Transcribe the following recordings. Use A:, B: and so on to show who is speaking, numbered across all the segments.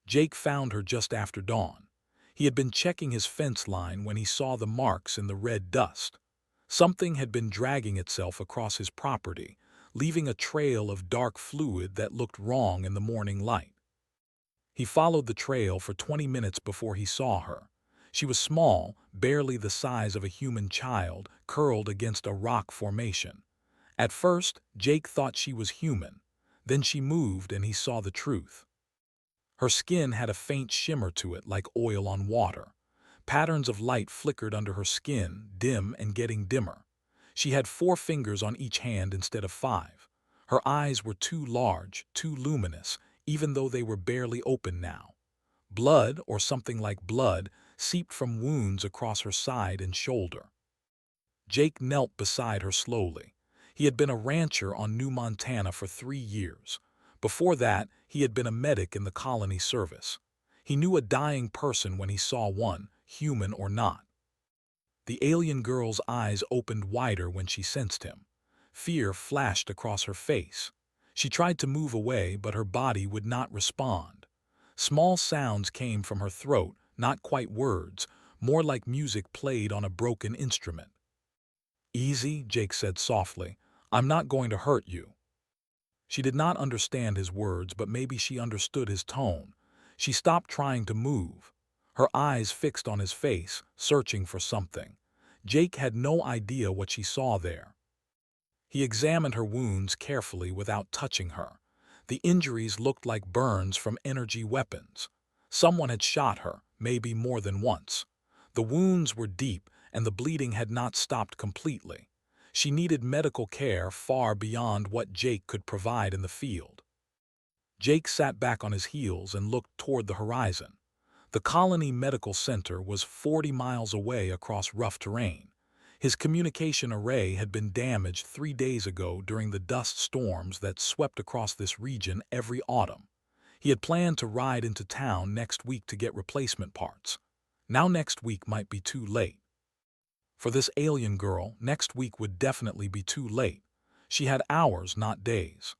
A: Jake found her just after dawn. He had been checking his fence line when he saw the marks in the red dust. Something had been dragging itself across his property, leaving a trail of dark fluid that looked wrong in the morning light. He followed the trail for 20 minutes before he saw her. She was small, barely the size of a human child, curled against a rock formation. At first, Jake thought she was human. Then she moved and he saw the truth. Her skin had a faint shimmer to it like oil on water. Patterns of light flickered under her skin, dim and getting dimmer. She had 4 fingers on each hand instead of 5. Her eyes were too large, too luminous, even though they were barely open now. Blood, or something like blood, seeped from wounds across her side and shoulder. Jake knelt beside her slowly. He had been a rancher on New Montana for 3 years. Before that, he had been a medic in the colony service. He knew a dying person when he saw one, human or not. The alien girl's eyes opened wider when she sensed him. Fear flashed across her face. She tried to move away, but her body would not respond. Small sounds came from her throat, not quite words, more like music played on a broken instrument. "Easy," Jake said softly. "I'm not going to hurt you." She did not understand his words, but maybe she understood his tone. She stopped trying to move. Her eyes fixed on his face, searching for something. Jake had no idea what she saw there. He examined her wounds carefully without touching her. The injuries looked like burns from energy weapons. Someone had shot her, maybe more than once. The wounds were deep, and the bleeding had not stopped completely. She needed medical care far beyond what Jake could provide in the field. Jake sat back on his heels and looked toward the horizon. The Colony Medical Center was 40 miles away across rough terrain. His communication array had been damaged 3 days ago during the dust storms that swept across this region every autumn. He had planned to ride into town next week to get replacement parts. Now next week might be too late. For this alien girl, next week would definitely be too late. She had hours, not days.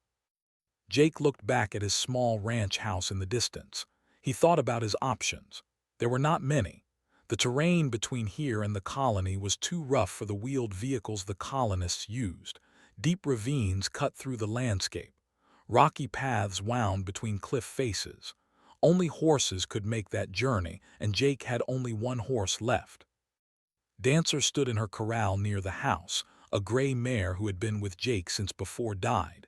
A: Jake looked back at his small ranch house in the distance. He thought about his options. There were not many. The terrain between here and the colony was too rough for the wheeled vehicles the colonists used. Deep ravines cut through the landscape. Rocky paths wound between cliff faces. Only horses could make that journey, and Jake had only 1 horse left. Dancer stood in her corral near the house, a gray mare who had been with Jake since before died.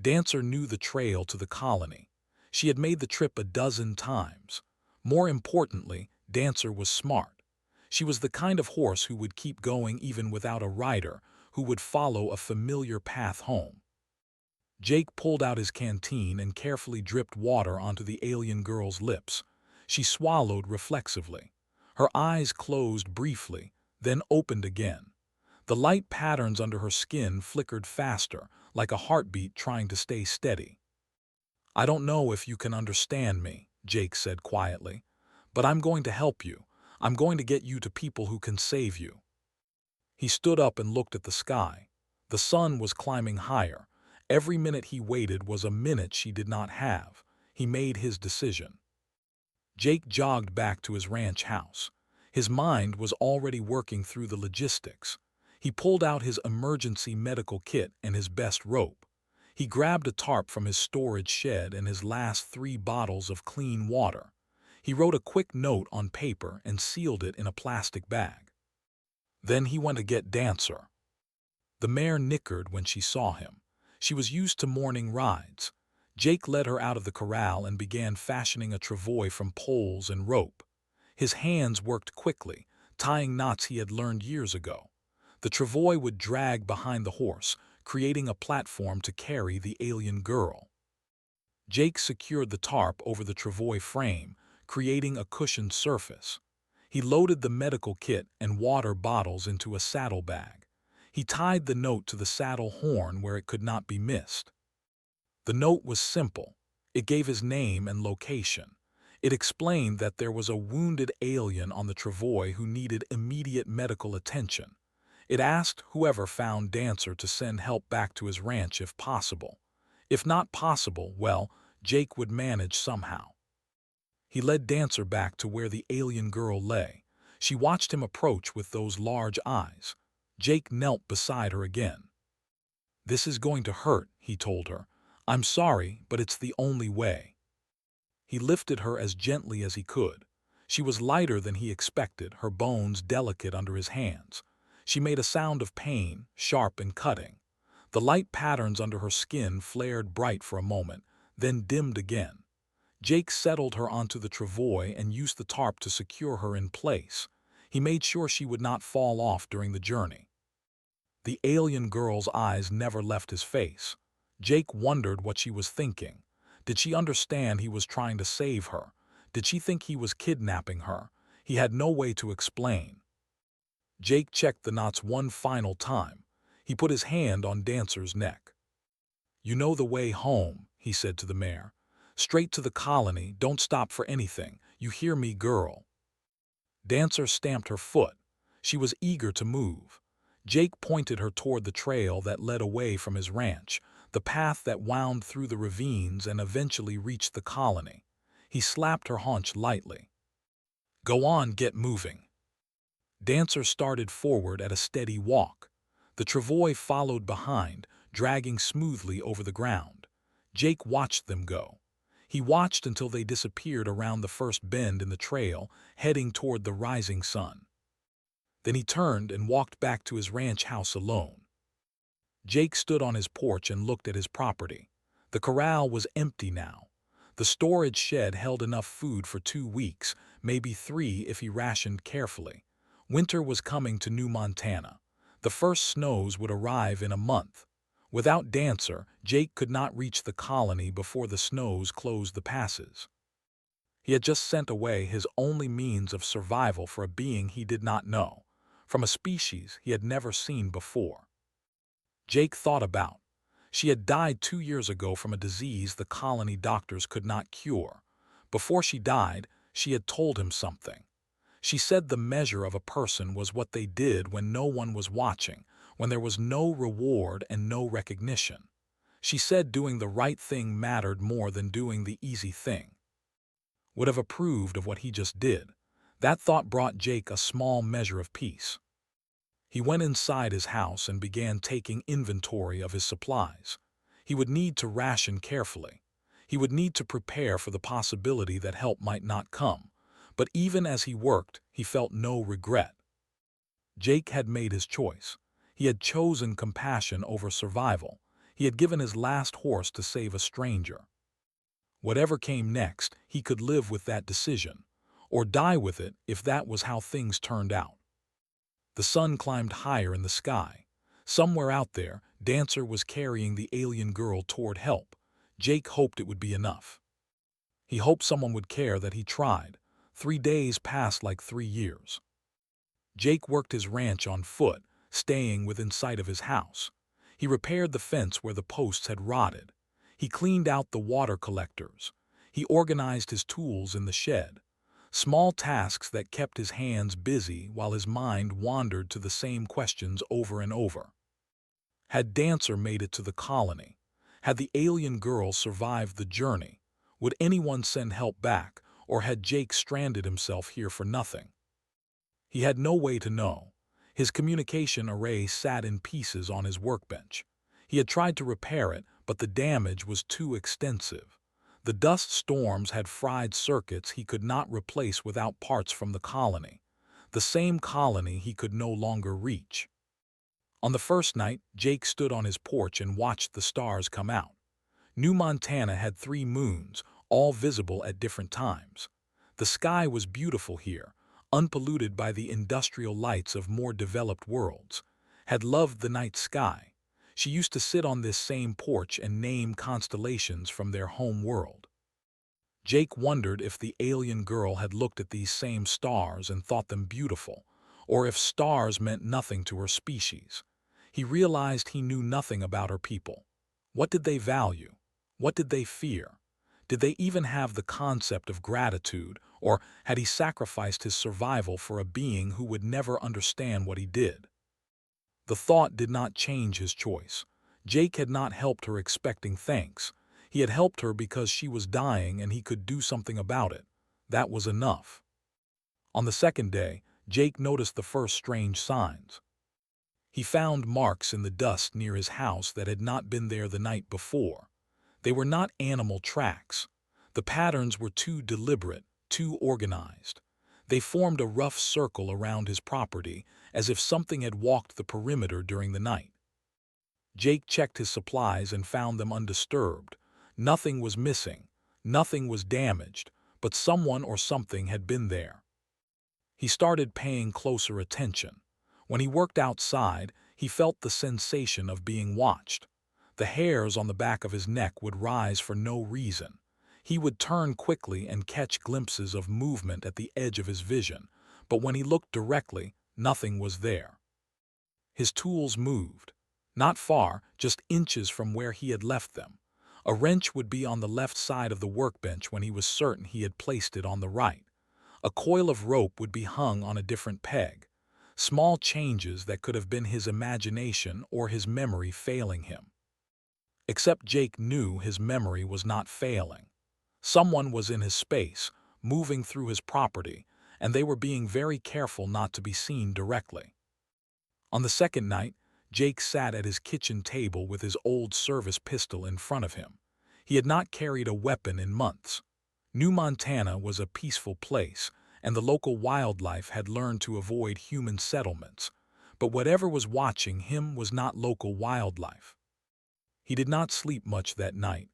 A: Dancer knew the trail to the colony. She had made the trip a dozen times. More importantly, Dancer was smart. She was the kind of horse who would keep going even without a rider, who would follow a familiar path home. Jake pulled out his canteen and carefully dripped water onto the alien girl's lips. She swallowed reflexively. Her eyes closed briefly, then opened again. The light patterns under her skin flickered faster, like a heartbeat trying to stay steady. "I don't know if you can understand me," Jake said quietly, "but I'm going to help you. I'm going to get you to people who can save you." He stood up and looked at the sky. The sun was climbing higher. Every minute he waited was a minute she did not have. He made his decision. Jake jogged back to his ranch house. His mind was already working through the logistics. He pulled out his emergency medical kit and his best rope. He grabbed a tarp from his storage shed and his last 3 bottles of clean water. He wrote a quick note on paper and sealed it in a plastic bag. Then he went to get Dancer. The mare nickered when she saw him. She was used to morning rides. Jake led her out of the corral and began fashioning a travois from poles and rope. His hands worked quickly, tying knots he had learned years ago. The travois would drag behind the horse, creating a platform to carry the alien girl. Jake secured the tarp over the travois frame, creating a cushioned surface. He loaded the medical kit and water bottles into a saddlebag. He tied the note to the saddle horn where it could not be missed. The note was simple. It gave his name and location. It explained that there was a wounded alien on the travois who needed immediate medical attention. It asked whoever found Dancer to send help back to his ranch if possible. If not possible, well, Jake would manage somehow. He led Dancer back to where the alien girl lay. She watched him approach with those large eyes. Jake knelt beside her again. "This is going to hurt," he told her. "I'm sorry, but it's the only way." He lifted her as gently as he could. She was lighter than he expected, her bones delicate under his hands. She made a sound of pain, sharp and cutting. The light patterns under her skin flared bright for a moment, then dimmed again. Jake settled her onto the travois and used the tarp to secure her in place. He made sure she would not fall off during the journey. The alien girl's eyes never left his face. Jake wondered what she was thinking. Did she understand he was trying to save her? Did she think he was kidnapping her? He had no way to explain. Jake checked the knots one final time. He put his hand on Dancer's neck. "You know the way home," he said to the mare. "Straight to the colony, don't stop for anything. You hear me, girl?" Dancer stamped her foot. She was eager to move. Jake pointed her toward the trail that led away from his ranch, the path that wound through the ravines and eventually reached the colony. He slapped her haunch lightly. "Go on, get moving." Dancer started forward at a steady walk. The travois followed behind, dragging smoothly over the ground. Jake watched them go. He watched until they disappeared around the first bend in the trail, heading toward the rising sun. Then he turned and walked back to his ranch house alone. Jake stood on his porch and looked at his property. The corral was empty now. The storage shed held enough food for 2 weeks, maybe 3 if he rationed carefully. Winter was coming to New Montana. The first snows would arrive in a month. Without Dancer, Jake could not reach the colony before the snows closed the passes. He had just sent away his only means of survival for a being he did not know, from a species he had never seen before. Jake thought about. She had died 2 years ago from a disease the colony doctors could not cure. Before she died, she had told him something. She said the measure of a person was what they did when no one was watching, when there was no reward and no recognition. She said doing the right thing mattered more than doing the easy thing. Would have approved of what he just did. That thought brought Jake a small measure of peace. He went inside his house and began taking inventory of his supplies. He would need to ration carefully. He would need to prepare for the possibility that help might not come. But even as he worked, he felt no regret. Jake had made his choice. He had chosen compassion over survival. He had given his last horse to save a stranger. Whatever came next, he could live with that decision, or die with it if that was how things turned out. The sun climbed higher in the sky. Somewhere out there, Dancer was carrying the alien girl toward help. Jake hoped it would be enough. He hoped someone would care that he tried. 3 days passed like 3 years. Jake worked his ranch on foot, staying within sight of his house. He repaired the fence where the posts had rotted. He cleaned out the water collectors. He organized his tools in the shed. Small tasks that kept his hands busy while his mind wandered to the same questions over and over. Had Dancer made it to the colony? Had the alien girl survived the journey? Would anyone send help back, or had Jake stranded himself here for nothing? He had no way to know. His communication array sat in pieces on his workbench. He had tried to repair it, but the damage was too extensive. The dust storms had fried circuits he could not replace without parts from the colony. The same colony he could no longer reach. On the first night, Jake stood on his porch and watched the stars come out. New Montana had 3 moons, all visible at different times. The sky was beautiful here, unpolluted by the industrial lights of more developed worlds. Had loved the night sky. She used to sit on this same porch and name constellations from their home world. Jake wondered if the alien girl had looked at these same stars and thought them beautiful, or if stars meant nothing to her species. He realized he knew nothing about her people. What did they value? What did they fear? Did they even have the concept of gratitude, or had he sacrificed his survival for a being who would never understand what he did? The thought did not change his choice. Jake had not helped her expecting thanks. He had helped her because she was dying and he could do something about it. That was enough. On the second day, Jake noticed the first strange signs. He found marks in the dust near his house that had not been there the night before. They were not animal tracks. The patterns were too deliberate, too organized. They formed a rough circle around his property, as if something had walked the perimeter during the night. Jake checked his supplies and found them undisturbed. Nothing was missing, nothing was damaged, but someone or something had been there. He started paying closer attention. When he worked outside, he felt the sensation of being watched. The hairs on the back of his neck would rise for no reason. He would turn quickly and catch glimpses of movement at the edge of his vision, but when he looked directly, nothing was there. His tools moved. Not far, just inches from where he had left them. A wrench would be on the left side of the workbench when he was certain he had placed it on the right. A coil of rope would be hung on a different peg. Small changes that could have been his imagination or his memory failing him. Except Jake knew his memory was not failing. Someone was in his space, moving through his property, and they were being very careful not to be seen directly. On the second night, Jake sat at his kitchen table with his old service pistol in front of him. He had not carried a weapon in months. New Montana was a peaceful place, and the local wildlife had learned to avoid human settlements. But whatever was watching him was not local wildlife. He did not sleep much that night.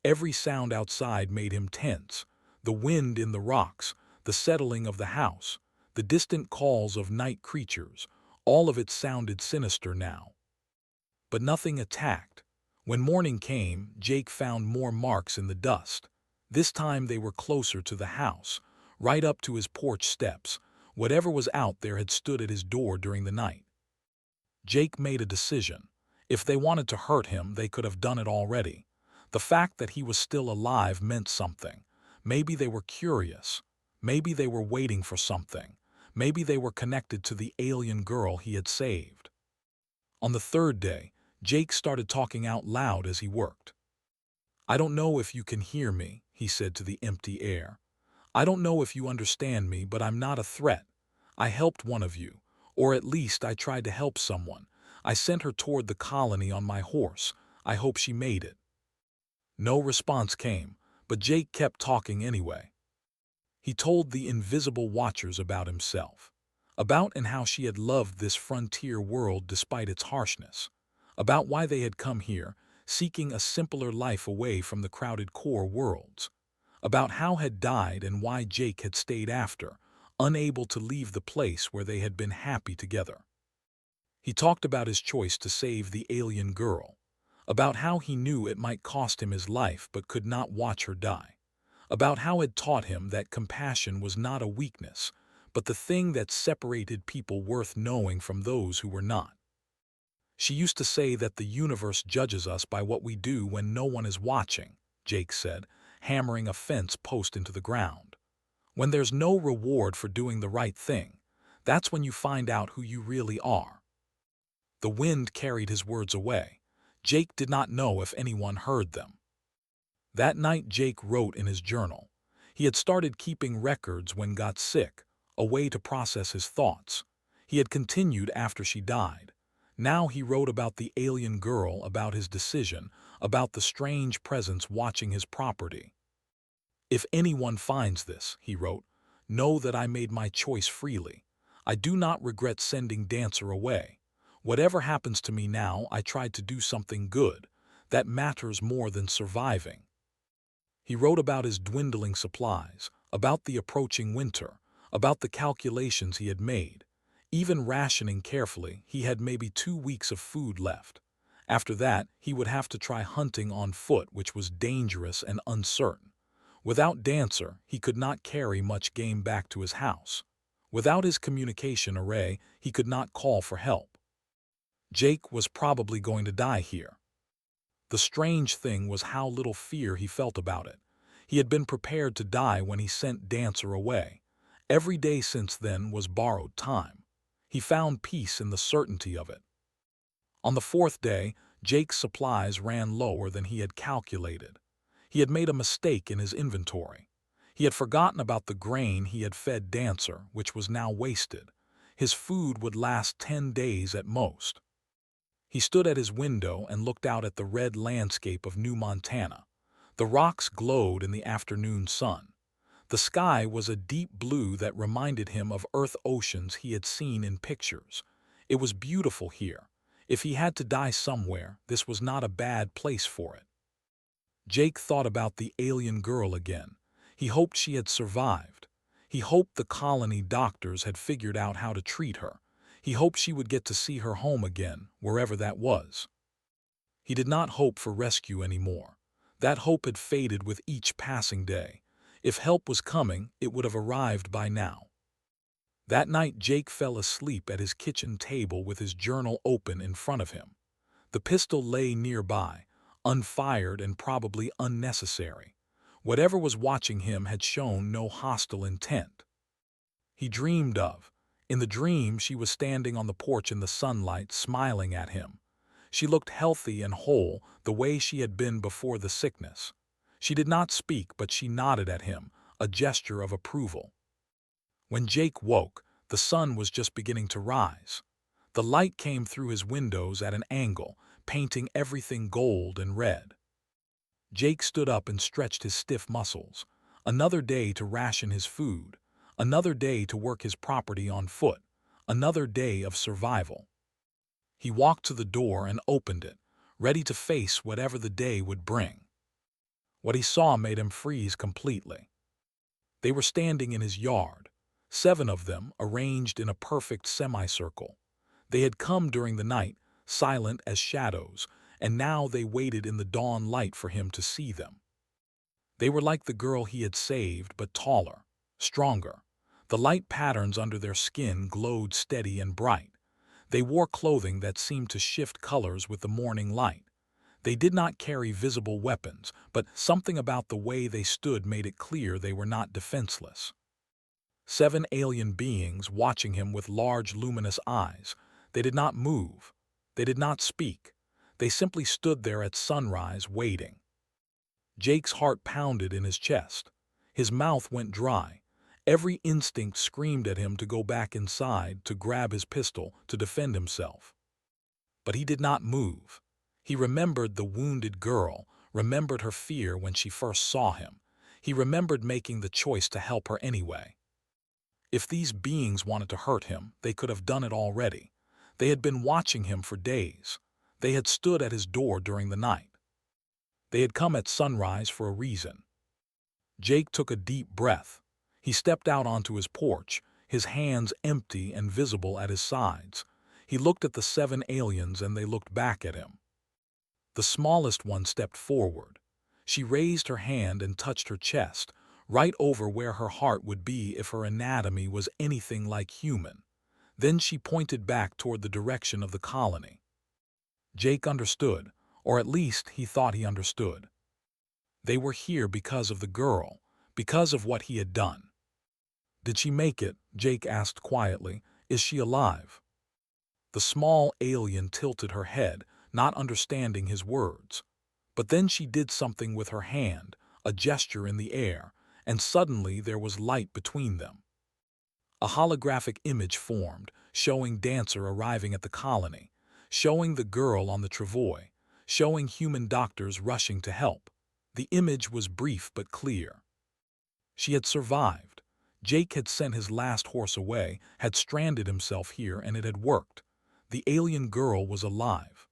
A: Every sound outside made him tense. The wind in the rocks, the settling of the house, the distant calls of night creatures, all of it sounded sinister now. But nothing attacked. When morning came, Jake found more marks in the dust. This time they were closer to the house, right up to his porch steps. Whatever was out there had stood at his door during the night. Jake made a decision. If they wanted to hurt him, they could have done it already. The fact that he was still alive meant something. Maybe they were curious. Maybe they were waiting for something. Maybe they were connected to the alien girl he had saved. On the third day, Jake started talking out loud as he worked. "I don't know if you can hear me," he said to the empty air. "I don't know if you understand me, but I'm not a threat. I helped one of you, or at least I tried to help someone. I sent her toward the colony on my horse. I hope she made it." No response came, but Jake kept talking anyway. He told the invisible watchers about himself, about and how she had loved this frontier world despite its harshness, about why they had come here, seeking a simpler life away from the crowded core worlds, about how had died and why Jake had stayed after, unable to leave the place where they had been happy together. He talked about his choice to save the alien girl, about how he knew it might cost him his life but could not watch her die, about how it taught him that compassion was not a weakness, but the thing that separated people worth knowing from those who were not. "She used to say that the universe judges us by what we do when no one is watching," Jake said, hammering a fence post into the ground. "When there's no reward for doing the right thing, that's when you find out who you really are." The wind carried his words away. Jake did not know if anyone heard them. That night Jake wrote in his journal. He had started keeping records when got sick, a way to process his thoughts. He had continued after she died. Now he wrote about the alien girl, about his decision, about the strange presence watching his property. "If anyone finds this," he wrote, "know that I made my choice freely. I do not regret sending Dancer away. Whatever happens to me now, I tried to do something good. That matters more than surviving." He wrote about his dwindling supplies, about the approaching winter, about the calculations he had made. Even rationing carefully, he had maybe 2 weeks of food left. After that, he would have to try hunting on foot, which was dangerous and uncertain. Without Dancer, he could not carry much game back to his house. Without his communication array, he could not call for help. Jake was probably going to die here. The strange thing was how little fear he felt about it. He had been prepared to die when he sent Dancer away. Every day since then was borrowed time. He found peace in the certainty of it. On the fourth day, Jake's supplies ran lower than he had calculated. He had made a mistake in his inventory. He had forgotten about the grain he had fed Dancer, which was now wasted. His food would last 10 days at most. He stood at his window and looked out at the red landscape of New Montana. The rocks glowed in the afternoon sun. The sky was a deep blue that reminded him of Earth oceans he had seen in pictures. It was beautiful here. If he had to die somewhere, this was not a bad place for it. Jake thought about the alien girl again. He hoped she had survived. He hoped the colony doctors had figured out how to treat her. He hoped she would get to see her home again, wherever that was. He did not hope for rescue anymore. That hope had faded with each passing day. If help was coming, it would have arrived by now. That night Jake fell asleep at his kitchen table with his journal open in front of him. The pistol lay nearby, unfired and probably unnecessary. Whatever was watching him had shown no hostile intent. He dreamed of. In the dream, she was standing on the porch in the sunlight, smiling at him. She looked healthy and whole, the way she had been before the sickness. She did not speak, but she nodded at him, a gesture of approval. When Jake woke, the sun was just beginning to rise. The light came through his windows at an angle, painting everything gold and red. Jake stood up and stretched his stiff muscles. Another day to ration his food. Another day to work his property on foot. Another day of survival. He walked to the door and opened it, ready to face whatever the day would bring. What he saw made him freeze completely. They were standing in his yard, 7 of them arranged in a perfect semicircle. They had come during the night, silent as shadows, and now they waited in the dawn light for him to see them. They were like the girl he had saved, but taller, stronger. The light patterns under their skin glowed steady and bright. They wore clothing that seemed to shift colors with the morning light. They did not carry visible weapons, but something about the way they stood made it clear they were not defenseless. 7 alien beings watching him with large luminous eyes. They did not move. They did not speak. They simply stood there at sunrise waiting. Jake's heart pounded in his chest. His mouth went dry. Every instinct screamed at him to go back inside, to grab his pistol, to defend himself. But he did not move. He remembered the wounded girl, remembered her fear when she first saw him. He remembered making the choice to help her anyway. If these beings wanted to hurt him, they could have done it already. They had been watching him for days. They had stood at his door during the night. They had come at sunrise for a reason. Jake took a deep breath. He stepped out onto his porch, his hands empty and visible at his sides. He looked at the 7 aliens and they looked back at him. The smallest one stepped forward. She raised her hand and touched her chest, right over where her heart would be if her anatomy was anything like human. Then she pointed back toward the direction of the colony. Jake understood, or at least he thought he understood. They were here because of the girl, because of what he had done. "Did she make it?" Jake asked quietly. "Is she alive?" The small alien tilted her head, not understanding his words. But then she did something with her hand, a gesture in the air, and suddenly there was light between them. A holographic image formed, showing Dancer arriving at the colony, showing the girl on the travois, showing human doctors rushing to help. The image was brief but clear. She had survived. Jake had sent his last horse away, had stranded himself here, and it had worked. The alien girl was alive.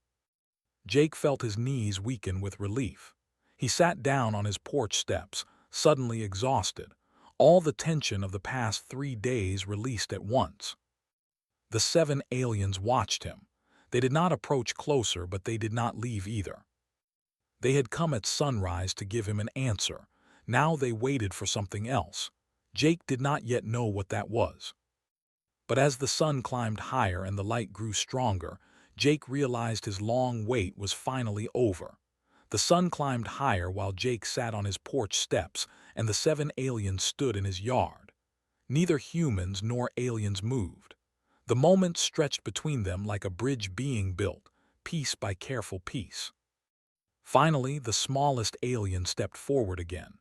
A: Jake felt his knees weaken with relief. He sat down on his porch steps, suddenly exhausted. All the tension of the past 3 days released at once. The 7 aliens watched him. They did not approach closer, but they did not leave either. They had come at sunrise to give him an answer. Now they waited for something else. Jake did not yet know what that was. But as the sun climbed higher and the light grew stronger, Jake realized his long wait was finally over. The sun climbed higher while Jake sat on his porch steps, and the 7 aliens stood in his yard. Neither humans nor aliens moved. The moment stretched between them like a bridge being built, piece by careful piece. Finally, the smallest alien stepped forward again.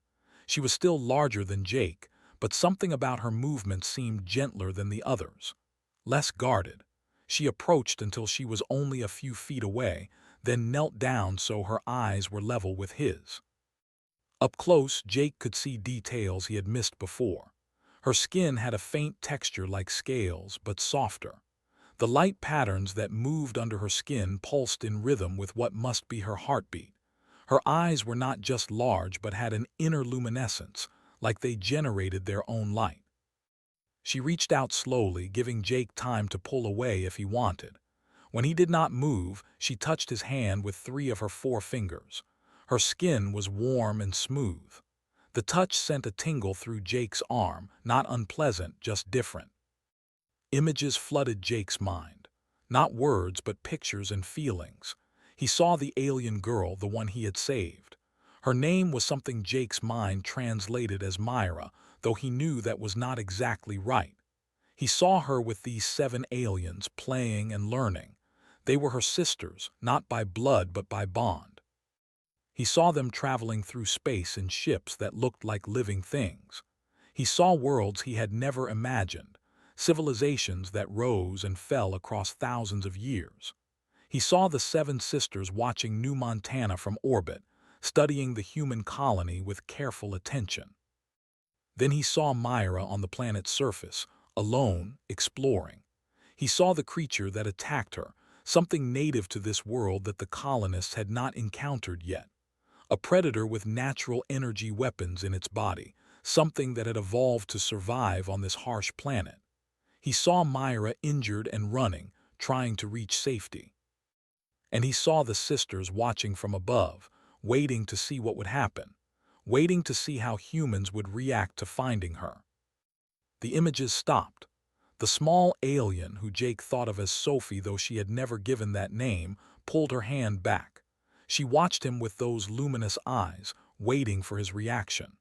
A: She was still larger than Jake, but something about her movement seemed gentler than the others, less guarded. She approached until she was only a few feet away, then knelt down so her eyes were level with his. Up close, Jake could see details he had missed before. Her skin had a faint texture like scales, but softer. The light patterns that moved under her skin pulsed in rhythm with what must be her heartbeat. Her eyes were not just large but had an inner luminescence, like they generated their own light. She reached out slowly, giving Jake time to pull away if he wanted. When he did not move, she touched his hand with 3 of her 4 fingers. Her skin was warm and smooth. The touch sent a tingle through Jake's arm, not unpleasant, just different. Images flooded Jake's mind. Not words, but pictures and feelings. He saw the alien girl, the one he had saved. Her name was something Jake's mind translated as Myra, though he knew that was not exactly right. He saw her with these 7 aliens, playing and learning. They were her sisters, not by blood but by bond. He saw them traveling through space in ships that looked like living things. He saw worlds he had never imagined, civilizations that rose and fell across thousands of years. He saw the 7 sisters watching New Montana from orbit, studying the human colony with careful attention. Then he saw Myra on the planet's surface, alone, exploring. He saw the creature that attacked her, something native to this world that the colonists had not encountered yet. A predator with natural energy weapons in its body, something that had evolved to survive on this harsh planet. He saw Myra injured and running, trying to reach safety. And he saw the sisters watching from above, waiting to see what would happen, waiting to see how humans would react to finding her. The images stopped. The small alien, who Jake thought of as Sophie though she had never given that name, pulled her hand back. She watched him with those luminous eyes, waiting for his reaction.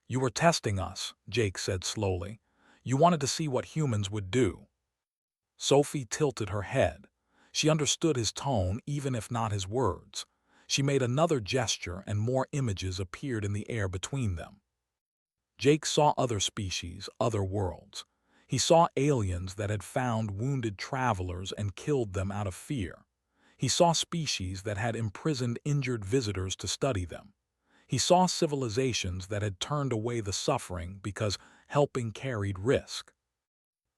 A: "You were testing us," Jake said slowly. "You wanted to see what humans would do." Sophie tilted her head. She understood his tone, even if not his words. She made another gesture and more images appeared in the air between them. Jake saw other species, other worlds. He saw aliens that had found wounded travelers and killed them out of fear. He saw species that had imprisoned injured visitors to study them. He saw civilizations that had turned away the suffering because helping carried risk.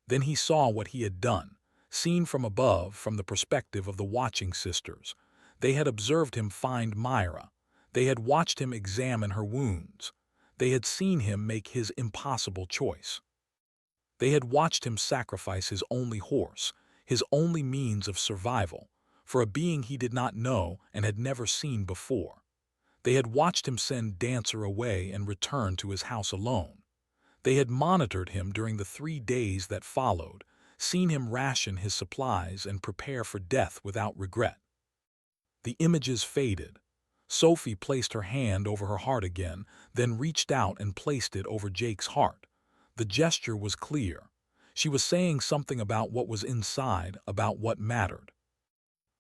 A: Then he saw what he had done, seen from above from the perspective of the watching sisters. They had observed him find Myra. They had watched him examine her wounds. They had seen him make his impossible choice. They had watched him sacrifice his only horse, his only means of survival, for a being he did not know and had never seen before. They had watched him send Dancer away and return to his house alone. They had monitored him during the 3 days that followed, seen him ration his supplies and prepare for death without regret. The images faded. Sophie placed her hand over her heart again, then reached out and placed it over Jake's heart. The gesture was clear. She was saying something about what was inside, about what mattered.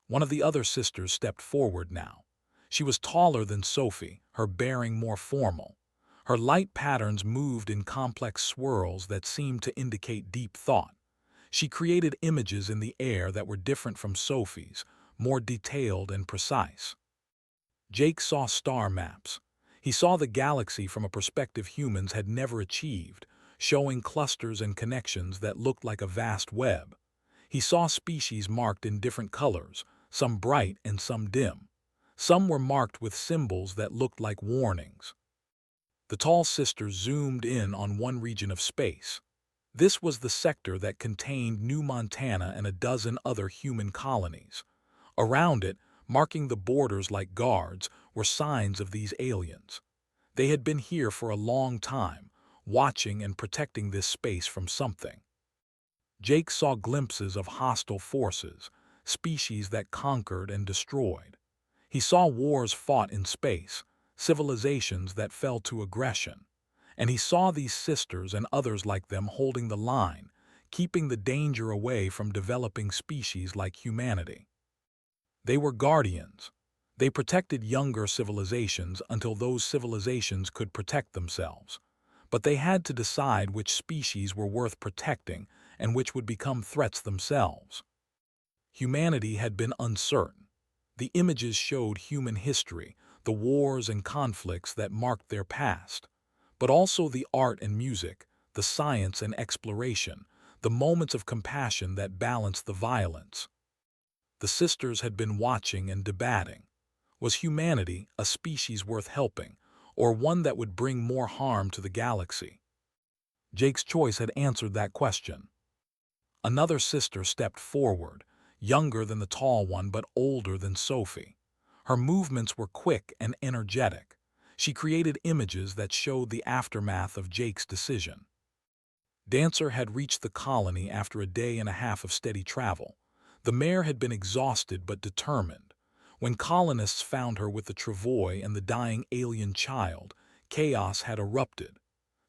A: One of the other sisters stepped forward now. She was taller than Sophie, her bearing more formal. Her light patterns moved in complex swirls that seemed to indicate deep thought. She created images in the air that were different from Sophie's, more detailed and precise. Jake saw star maps. He saw the galaxy from a perspective humans had never achieved, showing clusters and connections that looked like a vast web. He saw species marked in different colors, some bright and some dim. Some were marked with symbols that looked like warnings. The tall sister zoomed in on one region of space. This was the sector that contained New Montana and a dozen other human colonies. Around it, marking the borders like guards, were signs of these aliens. They had been here for a long time, watching and protecting this space from something. Jake saw glimpses of hostile forces, species that conquered and destroyed. He saw wars fought in space, civilizations that fell to aggression. And he saw these sisters and others like them holding the line, keeping the danger away from developing species like humanity. They were guardians. They protected younger civilizations until those civilizations could protect themselves. But they had to decide which species were worth protecting and which would become threats themselves. Humanity had been uncertain. The images showed human history, the wars and conflicts that marked their past, but also the art and music, the science and exploration, the moments of compassion that balanced the violence. The sisters had been watching and debating. Was humanity a species worth helping, or one that would bring more harm to the galaxy? Jake's choice had answered that question. Another sister stepped forward, younger than the tall one but older than Sophie. Her movements were quick and energetic. She created images that showed the aftermath of Jake's decision. Dancer had reached the colony after a day and a half of steady travel. The mare had been exhausted but determined. When colonists found her with the travois and the dying alien child, chaos had erupted.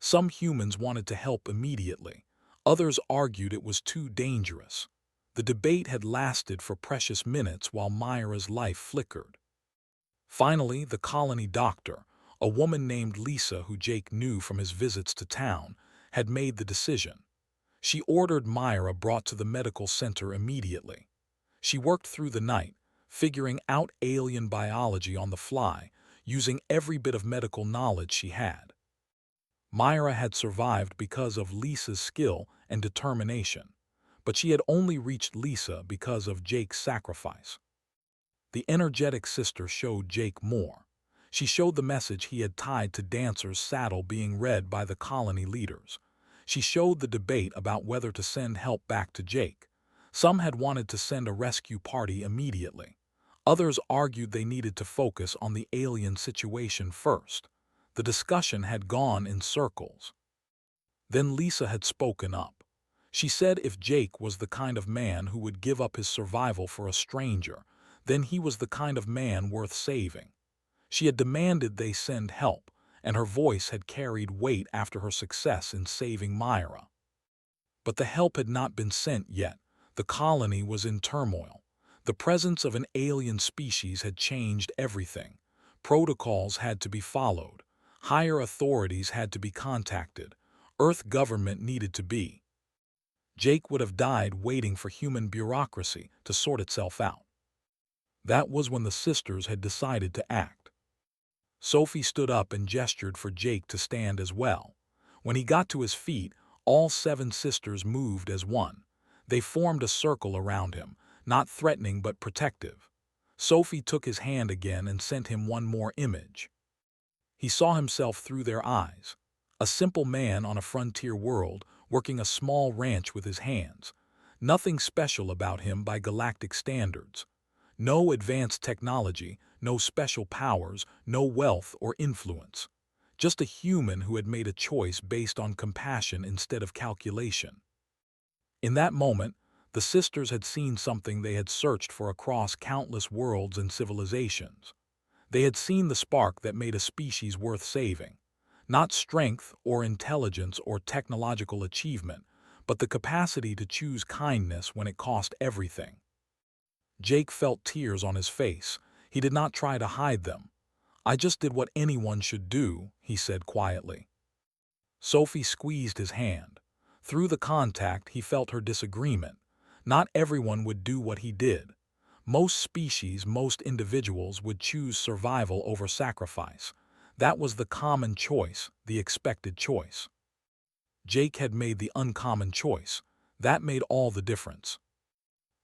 A: Some humans wanted to help immediately. Others argued it was too dangerous. The debate had lasted for precious minutes while Myra's life flickered. Finally, the colony doctor, a woman named Lisa who Jake knew from his visits to town, had made the decision. She ordered Myra brought to the medical center immediately. She worked through the night, figuring out alien biology on the fly, using every bit of medical knowledge she had. Myra had survived because of Lisa's skill and determination, but she had only reached Lisa because of Jake's sacrifice. The energetic sister showed Jake more. She showed the message he had tied to Dancer's saddle being read by the colony leaders. She showed the debate about whether to send help back to Jake. Some had wanted to send a rescue party immediately. Others argued they needed to focus on the alien situation first. The discussion had gone in circles. Then Lisa had spoken up. She said if Jake was the kind of man who would give up his survival for a stranger, then he was the kind of man worth saving. She had demanded they send help, and her voice had carried weight after her success in saving Myra. But the help had not been sent yet. The colony was in turmoil. The presence of an alien species had changed everything. Protocols had to be followed. Higher authorities had to be contacted. Earth government needed to be. Jake would have died waiting for human bureaucracy to sort itself out. That was when the sisters had decided to act. Sophie stood up and gestured for Jake to stand as well. When he got to his feet, all 7 sisters moved as one. They formed a circle around him, not threatening but protective. Sophie took his hand again and sent him one more image. He saw himself through their eyes. A simple man on a frontier world, working a small ranch with his hands. Nothing special about him by galactic standards. No advanced technology, no special powers, no wealth or influence. Just a human who had made a choice based on compassion instead of calculation. In that moment, the sisters had seen something they had searched for across countless worlds and civilizations. They had seen the spark that made a species worth saving. Not strength or intelligence or technological achievement, but the capacity to choose kindness when it cost everything. Jake felt tears on his face. He did not try to hide them. "I just did what anyone should do," he said quietly. Sophie squeezed his hand. Through the contact, he felt her disagreement. Not everyone would do what he did. Most species, most individuals would choose survival over sacrifice. That was the common choice, the expected choice. Jake had made the uncommon choice. That made all the difference.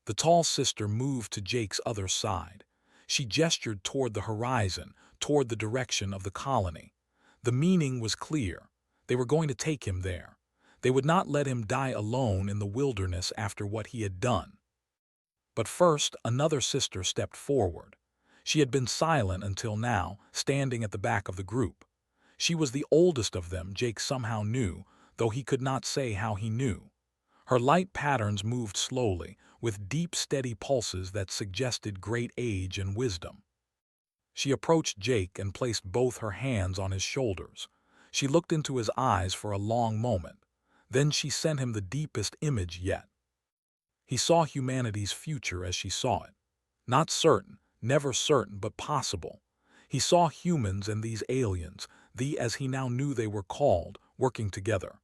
A: The tall sister moved to Jake's other side. She gestured toward the horizon, toward the direction of the colony. The meaning was clear. They were going to take him there. They would not let him die alone in the wilderness after what he had done. But first, another sister stepped forward. She had been silent until now, standing at the back of the group. She was the oldest of them, Jake somehow knew, though he could not say how he knew. Her light patterns moved slowly, with deep, steady pulses that suggested great age and wisdom. She approached Jake and placed both her hands on his shoulders. She looked into his eyes for a long moment. Then she sent him the deepest image yet. He saw humanity's future as she saw it. Not certain, never certain but possible. He saw humans and these aliens, as he now knew they were called, working together.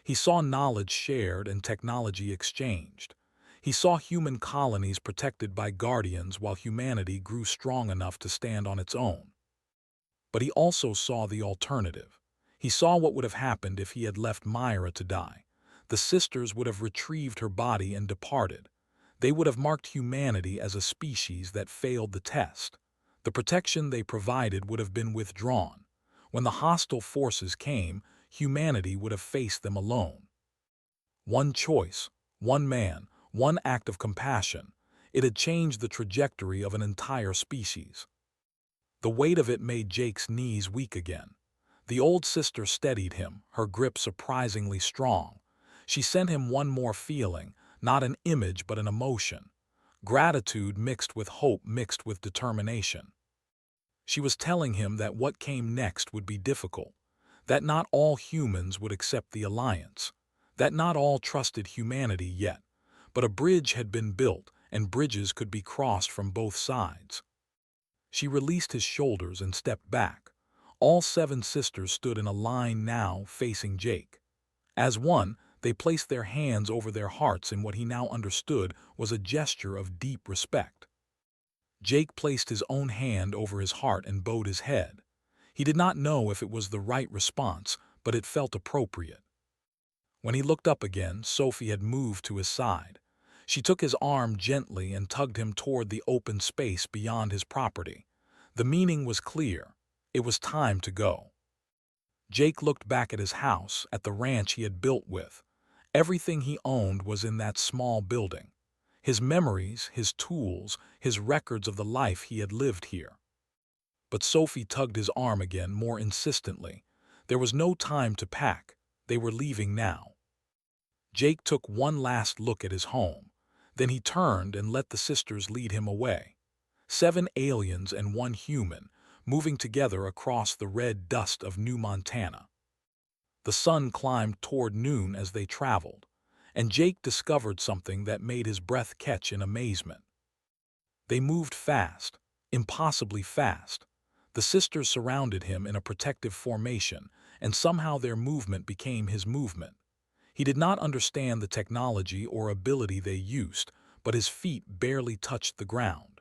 A: He saw knowledge shared and technology exchanged. He saw human colonies protected by guardians while humanity grew strong enough to stand on its own. But he also saw the alternative. He saw what would have happened if he had left Myra to die. The sisters would have retrieved her body and departed. They would have marked humanity as a species that failed the test. The protection they provided would have been withdrawn. When the hostile forces came, humanity would have faced them alone. One choice, one man, one act of compassion. It had changed the trajectory of an entire species. The weight of it made Jake's knees weak again. The old sister steadied him, her grip surprisingly strong. She sent him one more feeling, not an image but an emotion. Gratitude mixed with hope mixed with determination. She was telling him that what came next would be difficult, that not all humans would accept the alliance, that not all trusted humanity yet, but a bridge had been built and bridges could be crossed from both sides. She released his shoulders and stepped back. All 7 sisters stood in a line now facing Jake. As one, they placed their hands over their hearts in what he now understood was a gesture of deep respect. Jake placed his own hand over his heart and bowed his head. He did not know if it was the right response, but it felt appropriate. When he looked up again, Sophie had moved to his side. She took his arm gently and tugged him toward the open space beyond his property. The meaning was clear. It was time to go. Jake looked back at his house, at the ranch he had built with. Everything he owned was in that small building. His memories, his tools, his records of the life he had lived here. But Sophie tugged his arm again more insistently. There was no time to pack. They were leaving now. Jake took one last look at his home. Then he turned and let the sisters lead him away. 7 aliens and 1 human, moving together across the red dust of New Montana. The sun climbed toward noon as they traveled, and Jake discovered something that made his breath catch in amazement. They moved fast, impossibly fast. The sisters surrounded him in a protective formation, and somehow their movement became his movement. He did not understand the technology or ability they used, but his feet barely touched the ground.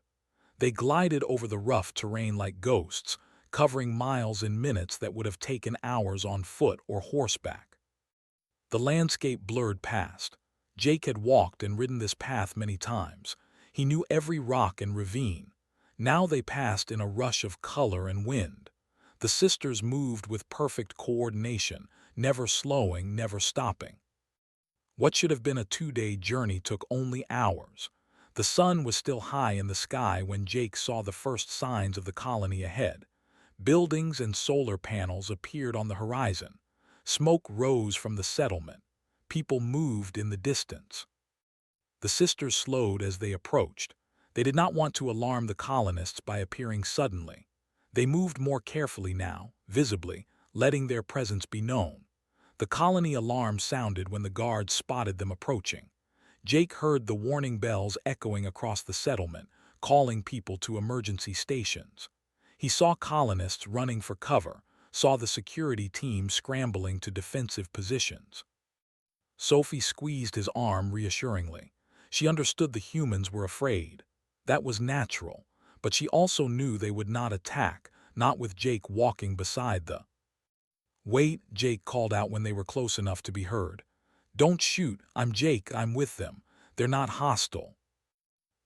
A: They glided over the rough terrain like ghosts, covering miles in minutes that would have taken hours on foot or horseback. The landscape blurred past. Jake had walked and ridden this path many times. He knew every rock and ravine. Now they passed in a rush of color and wind. The sisters moved with perfect coordination, never slowing, never stopping. What should have been a 2-day journey took only hours. The sun was still high in the sky when Jake saw the first signs of the colony ahead. Buildings and solar panels appeared on the horizon. Smoke rose from the settlement. People moved in the distance. The sisters slowed as they approached. They did not want to alarm the colonists by appearing suddenly. They moved more carefully now, visibly, letting their presence be known. The colony alarm sounded when the guards spotted them approaching. Jake heard the warning bells echoing across the settlement, calling people to emergency stations. He saw colonists running for cover, saw the security team scrambling to defensive positions. Sophie squeezed his arm reassuringly. She understood the humans were afraid. That was natural, but she also knew they would not attack, not with Jake walking beside the. "Wait," Jake called out when they were close enough to be heard. "Don't shoot, I'm Jake, I'm with them. They're not hostile."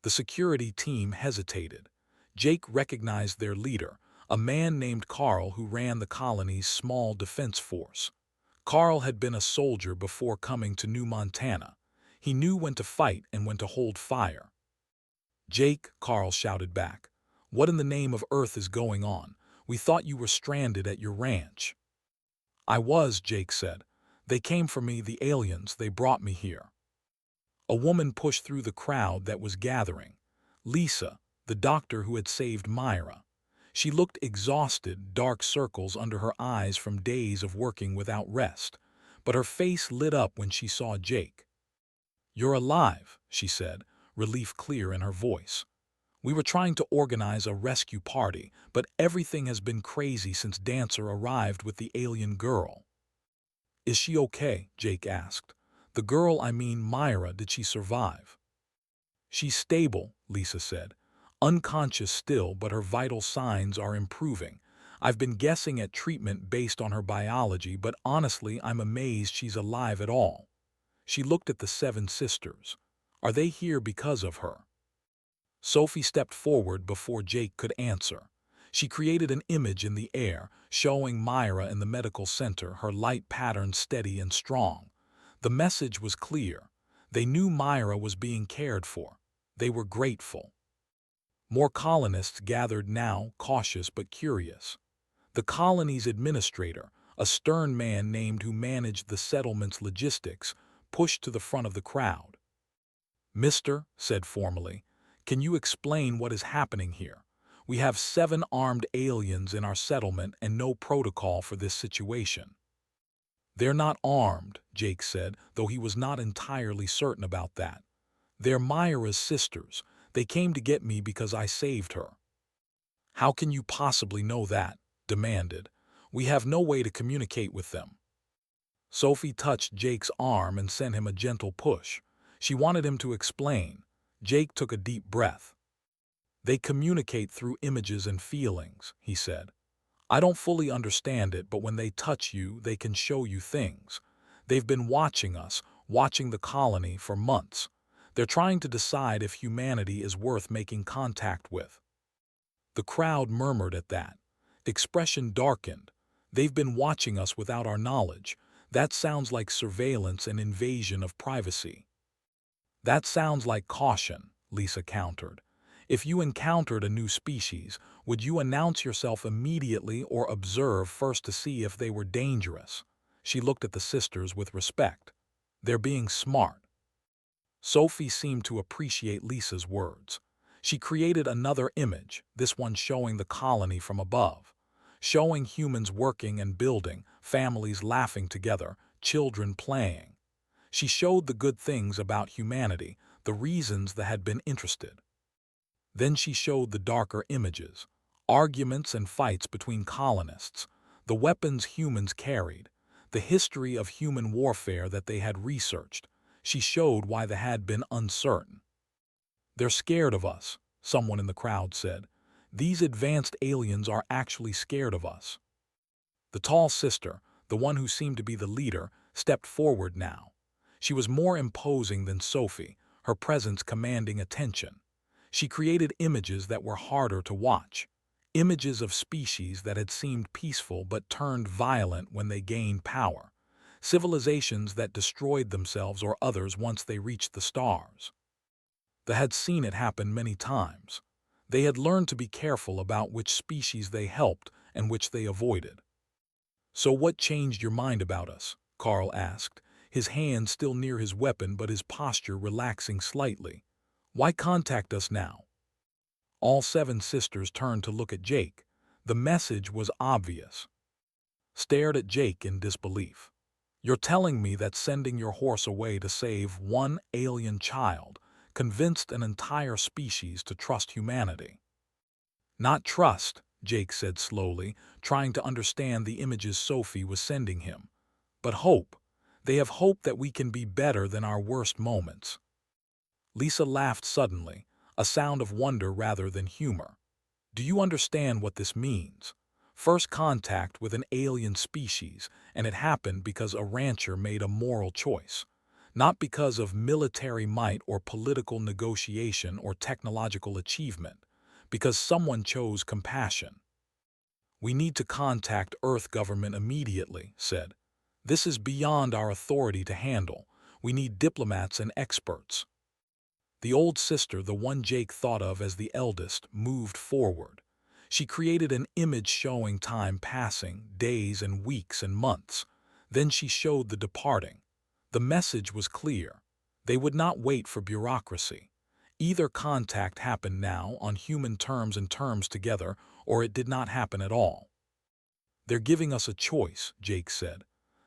A: The security team hesitated. Jake recognized their leader, a man named Carl who ran the colony's small defense force. Carl had been a soldier before coming to New Montana. He knew when to fight and when to hold fire. "Jake," Carl shouted back, "what in the name of Earth is going on? We thought you were stranded at your ranch." "I was," Jake said. "They came for me, the aliens, they brought me here." A woman pushed through the crowd that was gathering. Lisa, the doctor who had saved Myra. She looked exhausted, dark circles under her eyes from days of working without rest, but her face lit up when she saw Jake. "You're alive," she said, relief clear in her voice. We were trying to organize a rescue party, but everything has been crazy since Dancer arrived with the alien girl." "Is she okay?" Jake asked. "The girl, I mean Myra, did she survive?" "She's stable," Lisa said. "Unconscious still, but her vital signs are improving. I've been guessing at treatment based on her biology, but honestly, I'm amazed she's alive at all." She looked at the seven sisters. "Are they here because of her?" Sophie stepped forward before Jake could answer. She created an image in the air, showing Myra in the medical center, her light pattern steady and strong. The message was clear. They knew Myra was being cared for. They were grateful. More colonists gathered now, cautious but curious. The colony's administrator, a stern man named who managed the settlement's logistics, pushed to the front of the crowd. "Mister," said formally, "can you explain what is happening here? We have 7 armed aliens in our settlement and no protocol for this situation." "They're not armed," Jake said, though he was not entirely certain about that. "They're Myra's sisters. They came to get me because I saved her." "How can you possibly know that?" demanded. "We have no way to communicate with them." Sophie touched Jake's arm and sent him a gentle push. She wanted him to explain. Jake took a deep breath. "They communicate through images and feelings," he said. "I don't fully understand it, but when they touch you, they can show you things. They've been watching us, watching the colony for months. They're trying to decide if humanity is worth making contact with." The crowd murmured at that. Expression darkened. "They've been watching us without our knowledge. That sounds like surveillance and invasion of privacy." "That sounds like caution," Lisa countered. "If you encountered a new species, would you announce yourself immediately or observe first to see if they were dangerous?" She looked at the sisters with respect. "They're being smart." Sophie seemed to appreciate Lisa's words. She created another image, this one showing the colony from above, showing humans working and building, families laughing together, children playing. She showed the good things about humanity, the reasons that had been interested. Then she showed the darker images, arguments and fights between colonists, the weapons humans carried, the history of human warfare that they had researched. She showed why they had been uncertain. "They're scared of us," someone in the crowd said. "These advanced aliens are actually scared of us." The tall sister, the one who seemed to be the leader, stepped forward now. She was more imposing than Sophie, her presence commanding attention. She created images that were harder to watch, images of species that had seemed peaceful but turned violent when they gained power, civilizations that destroyed themselves or others once they reached the stars. They had seen it happen many times. They had learned to be careful about which species they helped and which they avoided. "So what changed your mind about us?" Carl asked, his hand still near his weapon but his posture relaxing slightly. "Why contact us now?" All 7 sisters turned to look at Jake. The message was obvious. Stared at Jake in disbelief. "You're telling me that sending your horse away to save one alien child convinced an entire species to trust humanity?" "Not trust," Jake said slowly, trying to understand the images Sophie was sending him. "But hope. They have hope that we can be better than our worst moments." Lisa laughed suddenly, a sound of wonder rather than humor. "Do you understand what this means? First contact with an alien species, and it happened because a rancher made a moral choice. Not because of military might or political negotiation or technological achievement, because someone chose compassion." "We need to contact Earth government immediately," said. "This is beyond our authority to handle. We need diplomats and experts." The old sister, the one Jake thought of as the eldest, moved forward. She created an image showing time passing, days and weeks and months. Then she showed the departing. The message was clear. They would not wait for bureaucracy. Either contact happened now on human terms and terms together, or it did not happen at all. "They're giving us a choice," Jake said.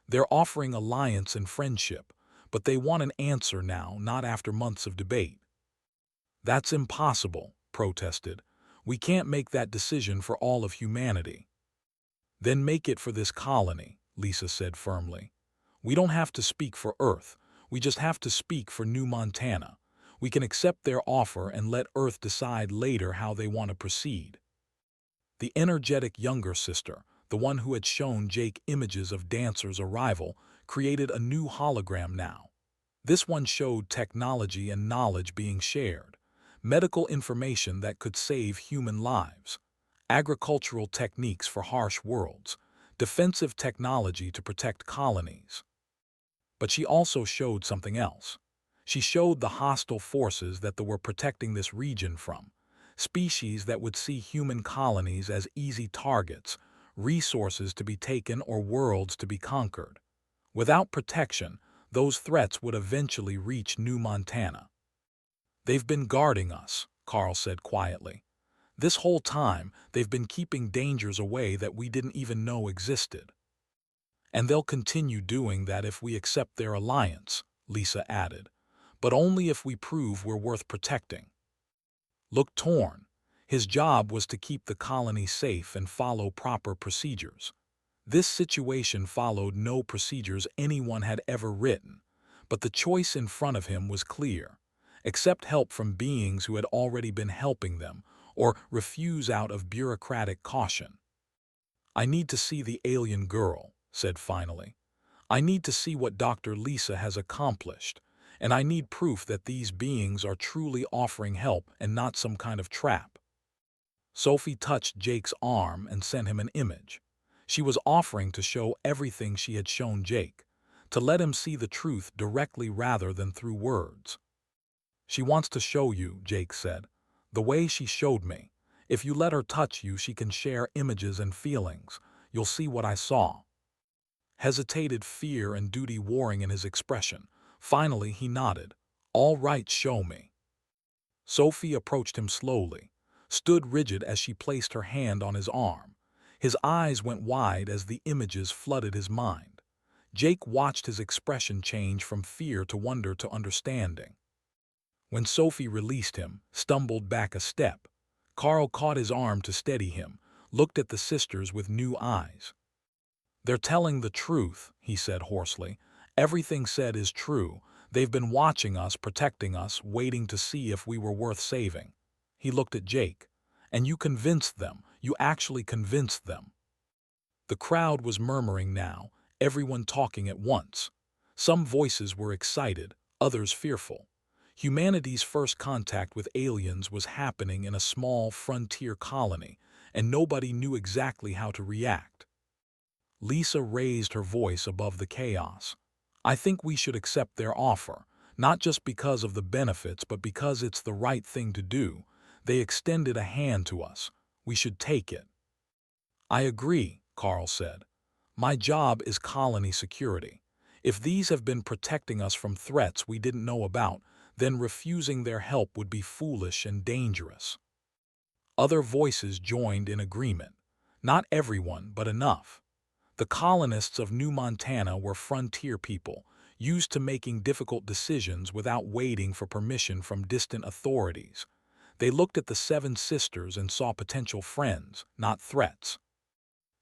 A: "They're offering alliance and friendship, but they want an answer now, not after months of debate." "That's impossible," protested. "We can't make that decision for all of humanity." "Then make it for this colony," Lisa said firmly. "We don't have to speak for Earth. We just have to speak for New Montana. We can accept their offer and let Earth decide later how they want to proceed." The energetic younger sister, the one who had shown Jake images of Dancer's arrival, created a new hologram now. This one showed technology and knowledge being shared, medical information that could save human lives, agricultural techniques for harsh worlds, defensive technology to protect colonies. But she also showed something else. She showed the hostile forces that they were protecting this region from, species that would see human colonies as easy targets, resources to be taken or worlds to be conquered. Without protection, those threats would eventually reach New Montana. "They've been guarding us," Carl said quietly. "This whole time, they've been keeping dangers away that we didn't even know existed." "And they'll continue doing that if we accept their alliance," Lisa added. "But only if we prove we're worth protecting." Looked torn. His job was to keep the colony safe and follow proper procedures. This situation followed no procedures anyone had ever written, but the choice in front of him was clear: accept help from beings who had already been helping them, or refuse out of bureaucratic caution. "I need to see the alien girl," said finally. "I need to see what Dr. Lisa has accomplished, and I need proof that these beings are truly offering help and not some kind of trap." Sophie touched Jake's arm and sent him an image. She was offering to show everything she had shown Jake, to let him see the truth directly rather than through words. "She wants to show you," Jake said, "the way she showed me. If you let her touch you, she can share images and feelings. You'll see what I saw." Hesitated, fear and duty warring in his expression. Finally, he nodded. "All right, show me." Sophie approached him slowly, stood rigid as she placed her hand on his arm. His eyes went wide as the images flooded his mind. Jake watched his expression change from fear to wonder to understanding. When Sophie released him, stumbled back a step, Carl caught his arm to steady him, looked at the sisters with new eyes. "They're telling the truth," he said hoarsely. "Everything said is true. They've been watching us, protecting us, waiting to see if we were worth saving." He looked at Jake. "And you convinced them. You actually convinced them." The crowd was murmuring now, everyone talking at once. Some voices were excited, others fearful. Humanity's first contact with aliens was happening in a small frontier colony, and nobody knew exactly how to react. Lisa raised her voice above the chaos. "I think we should accept their offer, not just because of the benefits, but because it's the right thing to do. They extended a hand to us. We should take it." "I agree," Carl said. "My job is colony security. If these have been protecting us from threats we didn't know about, then refusing their help would be foolish and dangerous." Other voices joined in agreement. Not everyone, but enough. The colonists of New Montana were frontier people, used to making difficult decisions without waiting for permission from distant authorities. They looked at the seven sisters and saw potential friends, not threats.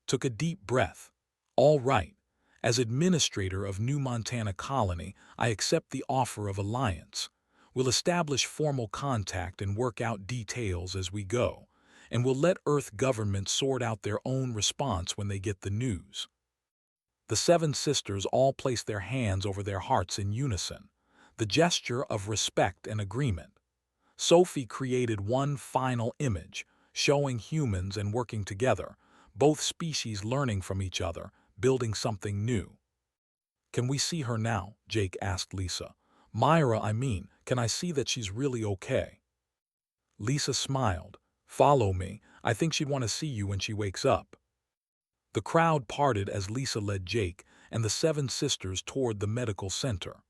A: Took a deep breath. "All right. As administrator of New Montana Colony, I accept the offer of alliance. We'll establish formal contact and work out details as we go, and we'll let Earth government sort out their own response when they get the news." The seven sisters all placed their hands over their hearts in unison, the gesture of respect and agreement. Sophie created one final image, showing humans and working together, both species learning from each other, building something new. "Can we see her now?" Jake asked Lisa. "Myra, I mean, can I see that she's really okay?" Lisa smiled. "Follow me. I think she'd want to see you when she wakes up." The crowd parted as Lisa led Jake and the seven sisters toward the medical center.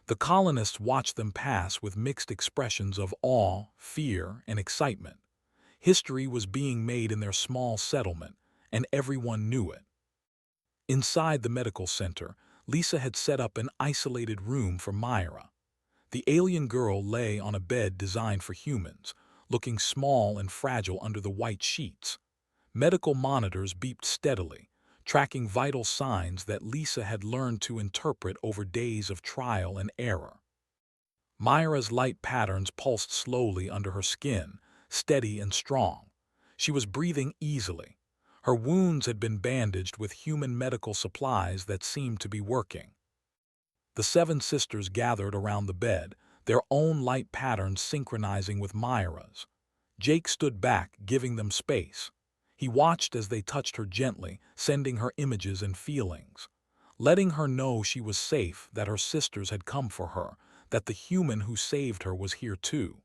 A: The colonists watched them pass with mixed expressions of awe, fear, and excitement. History was being made in their small settlement, and everyone knew it. Inside the medical center, Lisa had set up an isolated room for Myra. The alien girl lay on a bed designed for humans, looking small and fragile under the white sheets. Medical monitors beeped steadily, tracking vital signs that Lisa had learned to interpret over days of trial and error. Myra's light patterns pulsed slowly under her skin, steady and strong. She was breathing easily. Her wounds had been bandaged with human medical supplies that seemed to be working. The seven sisters gathered around the bed, their own light patterns synchronizing with Myra's. Jake stood back, giving them space. He watched as they touched her gently, sending her images and feelings, letting her know she was safe, that her sisters had come for her, that the human who saved her was here too.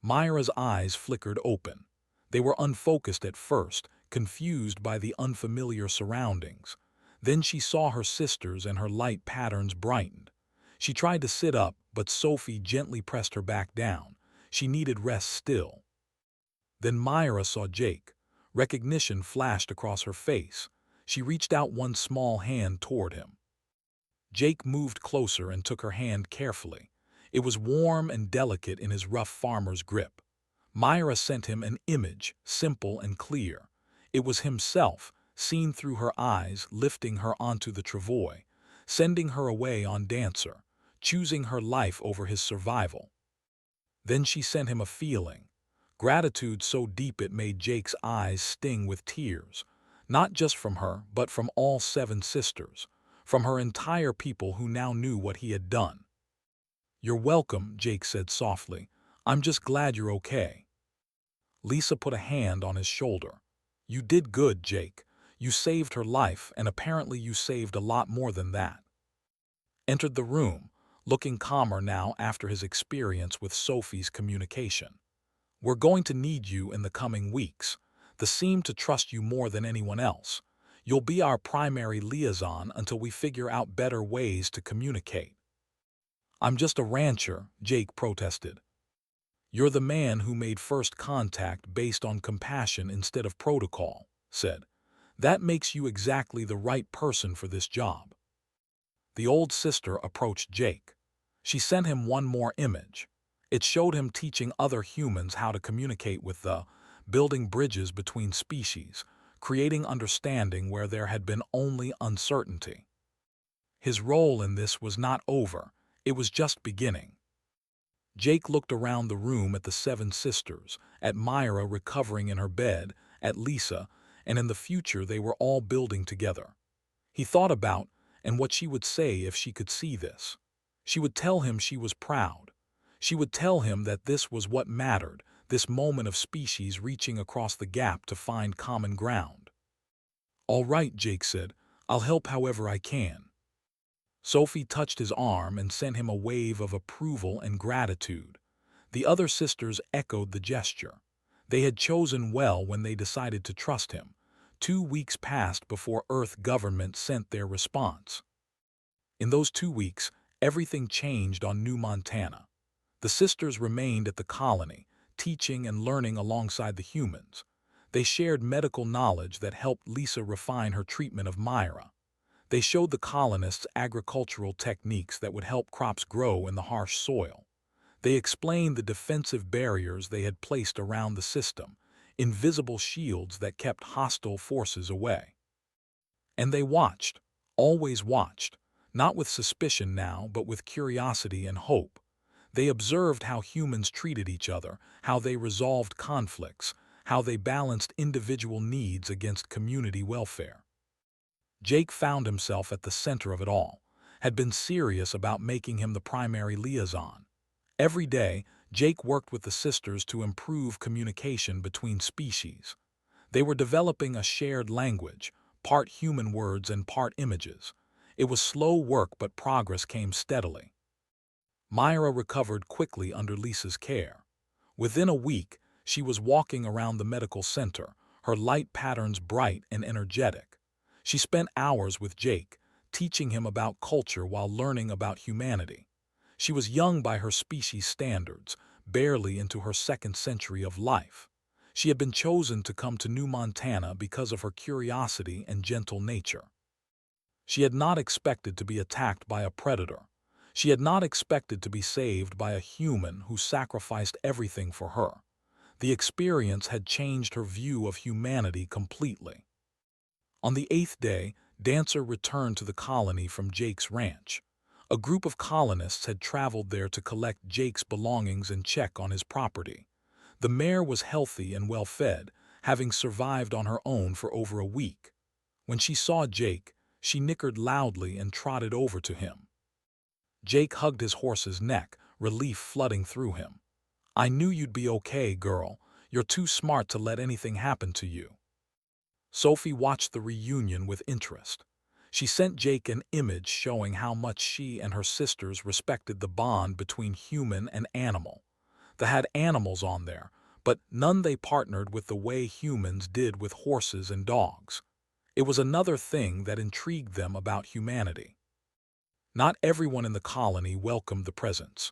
A: Myra's eyes flickered open. They were unfocused at first, confused by the unfamiliar surroundings. Then she saw her sisters and her light patterns brightened. She tried to sit up, but Sophie gently pressed her back down. She needed rest still. Then Myra saw Jake. Recognition flashed across her face. She reached out one small hand toward him. Jake moved closer and took her hand carefully. It was warm and delicate in his rough farmer's grip. Myra sent him an image, simple and clear. It was himself, seen through her eyes, lifting her onto the travois, sending her away on Dancer, choosing her life over his survival. Then she sent him a feeling, gratitude so deep it made Jake's eyes sting with tears, not just from her, but from all seven sisters, from her entire people who now knew what he had done. "You're welcome," Jake said softly. "I'm just glad you're okay." Lisa put a hand on his shoulder. "You did good, Jake. You saved her life, and apparently you saved a lot more than that." Entered the room, looking calmer now after his experience with Sophie's communication. "We're going to need you in the coming weeks. They seem to trust you more than anyone else. You'll be our primary liaison until we figure out better ways to communicate." "I'm just a rancher," Jake protested. "You're the man who made first contact based on compassion instead of protocol," said. "That makes you exactly the right person for this job." The old sister approached Jake. She sent him one more image. It showed him teaching other humans how to communicate with building bridges between species, creating understanding where there had been only uncertainty. His role in this was not over, it was just beginning. Jake looked around the room at the seven sisters, at Myra recovering in her bed, at Lisa, and in the future they were all building together. He thought about and what she would say if she could see this. She would tell him she was proud. She would tell him that this was what mattered, this moment of species reaching across the gap to find common ground. "All right," Jake said. "I'll help however I can." Sophie touched his arm and sent him a wave of approval and gratitude. The other sisters echoed the gesture. They had chosen well when they decided to trust him. 2 weeks passed before Earth government sent their response. In those 2 weeks, everything changed on New Montana. The sisters remained at the colony, teaching and learning alongside the humans. They shared medical knowledge that helped Lisa refine her treatment of Myra. They showed the colonists agricultural techniques that would help crops grow in the harsh soil. They explained the defensive barriers they had placed around the system, invisible shields that kept hostile forces away. And they watched, always watched, not with suspicion now, but with curiosity and hope. They observed how humans treated each other, how they resolved conflicts, how they balanced individual needs against community welfare. Jake found himself at the center of it all, had been serious about making him the primary liaison. Every day, Jake worked with the sisters to improve communication between species. They were developing a shared language, part human words and part images. It was slow work, but progress came steadily. Myra recovered quickly under Lisa's care. Within a week, she was walking around the medical center, her light patterns bright and energetic. She spent hours with Jake, teaching him about culture while learning about humanity. She was young by her species standards, barely into her second century of life. She had been chosen to come to New Montana because of her curiosity and gentle nature. She had not expected to be attacked by a predator. She had not expected to be saved by a human who sacrificed everything for her. The experience had changed her view of humanity completely. On the 8th day, Dancer returned to the colony from Jake's ranch. A group of colonists had traveled there to collect Jake's belongings and check on his property. The mare was healthy and well-fed, having survived on her own for over a week. When she saw Jake, she nickered loudly and trotted over to him. Jake hugged his horse's neck, relief flooding through him. "I knew you'd be okay, girl. You're too smart to let anything happen to you." Sophie watched the reunion with interest. She sent Jake an image showing how much she and her sisters respected the bond between human and animal. They had animals on there, but none they partnered with the way humans did with horses and dogs. It was another thing that intrigued them about humanity. Not everyone in the colony welcomed the presence.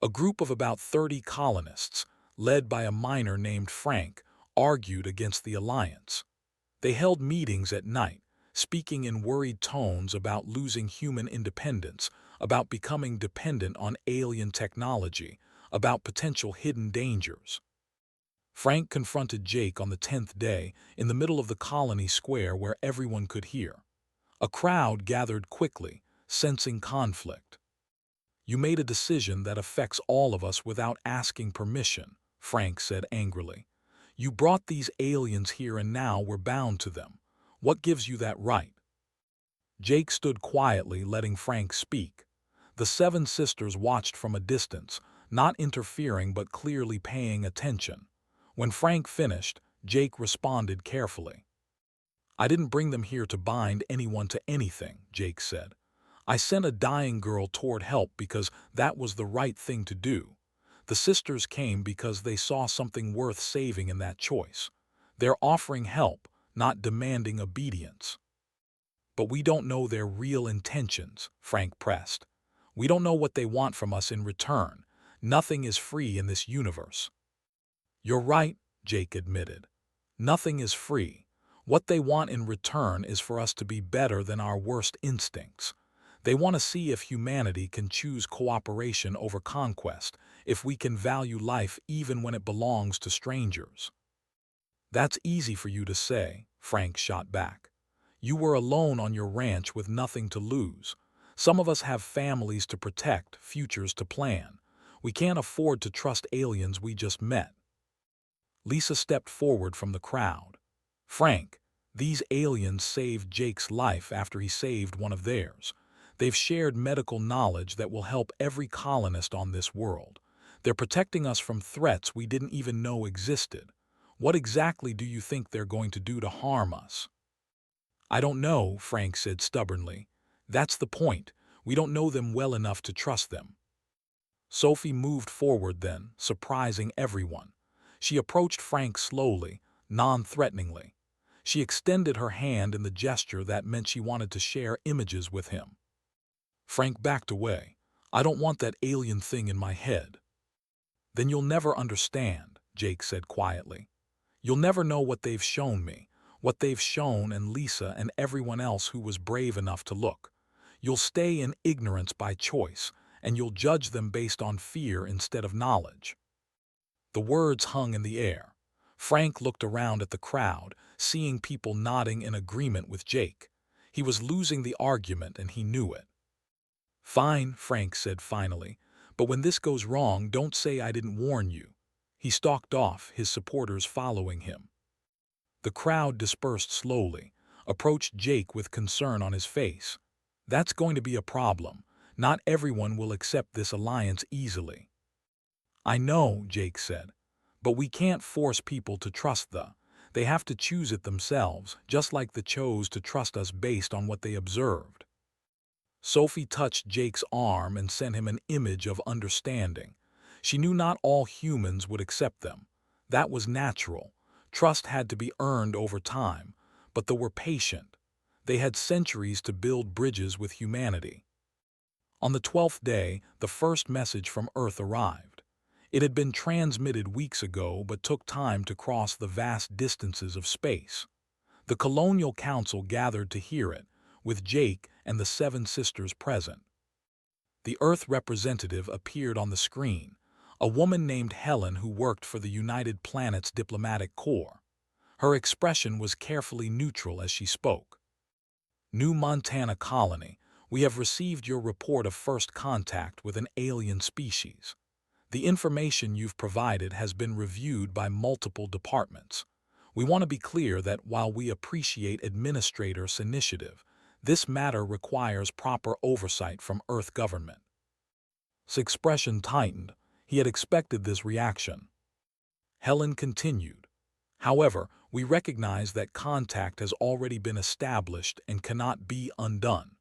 A: A group of about 30 colonists, led by a miner named Frank, argued against the alliance. They held meetings at night, speaking in worried tones about losing human independence, about becoming dependent on alien technology, about potential hidden dangers. Frank confronted Jake on the 10th day in the middle of the colony square where everyone could hear. A crowd gathered quickly, sensing conflict. "You made a decision that affects all of us without asking permission," Frank said angrily. "You brought these aliens here and now we're bound to them. What gives you that right?" Jake stood quietly, letting Frank speak. The 7 sisters watched from a distance, not interfering but clearly paying attention. When Frank finished, Jake responded carefully. "I didn't bring them here to bind anyone to anything," Jake said. "I sent a dying girl toward help because that was the right thing to do. The sisters came because they saw something worth saving in that choice. They're offering help, not demanding obedience." "But we don't know their real intentions," Frank pressed. "We don't know what they want from us in return. Nothing is free in this universe." "You're right," Jake admitted. "Nothing is free. What they want in return is for us to be better than our worst instincts. They want to see if humanity can choose cooperation over conquest, if we can value life even when it belongs to strangers." "That's easy for you to say," Frank shot back. "You were alone on your ranch with nothing to lose. Some of us have families to protect, futures to plan. We can't afford to trust aliens we just met." Lisa stepped forward from the crowd. "Frank, these aliens saved Jake's life after he saved one of theirs. They've shared medical knowledge that will help every colonist on this world. They're protecting us from threats we didn't even know existed. What exactly do you think they're going to do to harm us?" "I don't know," Frank said stubbornly. "That's the point. We don't know them well enough to trust them." Sophie moved forward then, surprising everyone. She approached Frank slowly, non-threateningly. She extended her hand in the gesture that meant she wanted to share images with him. Frank backed away. "I don't want that alien thing in my head." "Then you'll never understand," Jake said quietly. "You'll never know what they've shown me, what they've shown and Lisa and everyone else who was brave enough to look. You'll stay in ignorance by choice, and you'll judge them based on fear instead of knowledge." The words hung in the air. Frank looked around at the crowd, seeing people nodding in agreement with Jake. He was losing the argument and he knew it. "Fine," Frank said finally, "but when this goes wrong, don't say I didn't warn you." He stalked off, his supporters following him. The crowd dispersed slowly, approached Jake with concern on his face. "That's going to be a problem. Not everyone will accept this alliance easily." "I know," Jake said, "but we can't force people to trust they have to choose it themselves, just like they chose to trust us based on what they observed." Sophie touched Jake's arm and sent him an image of understanding. She knew not all humans would accept them. That was natural. Trust had to be earned over time, but they were patient. They had centuries to build bridges with humanity. On the 12th day, the first message from Earth arrived. It had been transmitted weeks ago but took time to cross the vast distances of space. The Colonial Council gathered to hear it, with Jake and the 7 sisters present. The Earth representative appeared on the screen, a woman named Helen who worked for the United Planets Diplomatic Corps. Her expression was carefully neutral as she spoke. New Montana Colony, we have received your report of first contact with an alien species. The information you've provided has been reviewed by multiple departments. We want to be clear that while we appreciate Administrator's initiative, this matter requires proper oversight from Earth government. His expression tightened. He had expected this reaction. Helen continued. However, we recognize that contact has already been established and cannot be undone.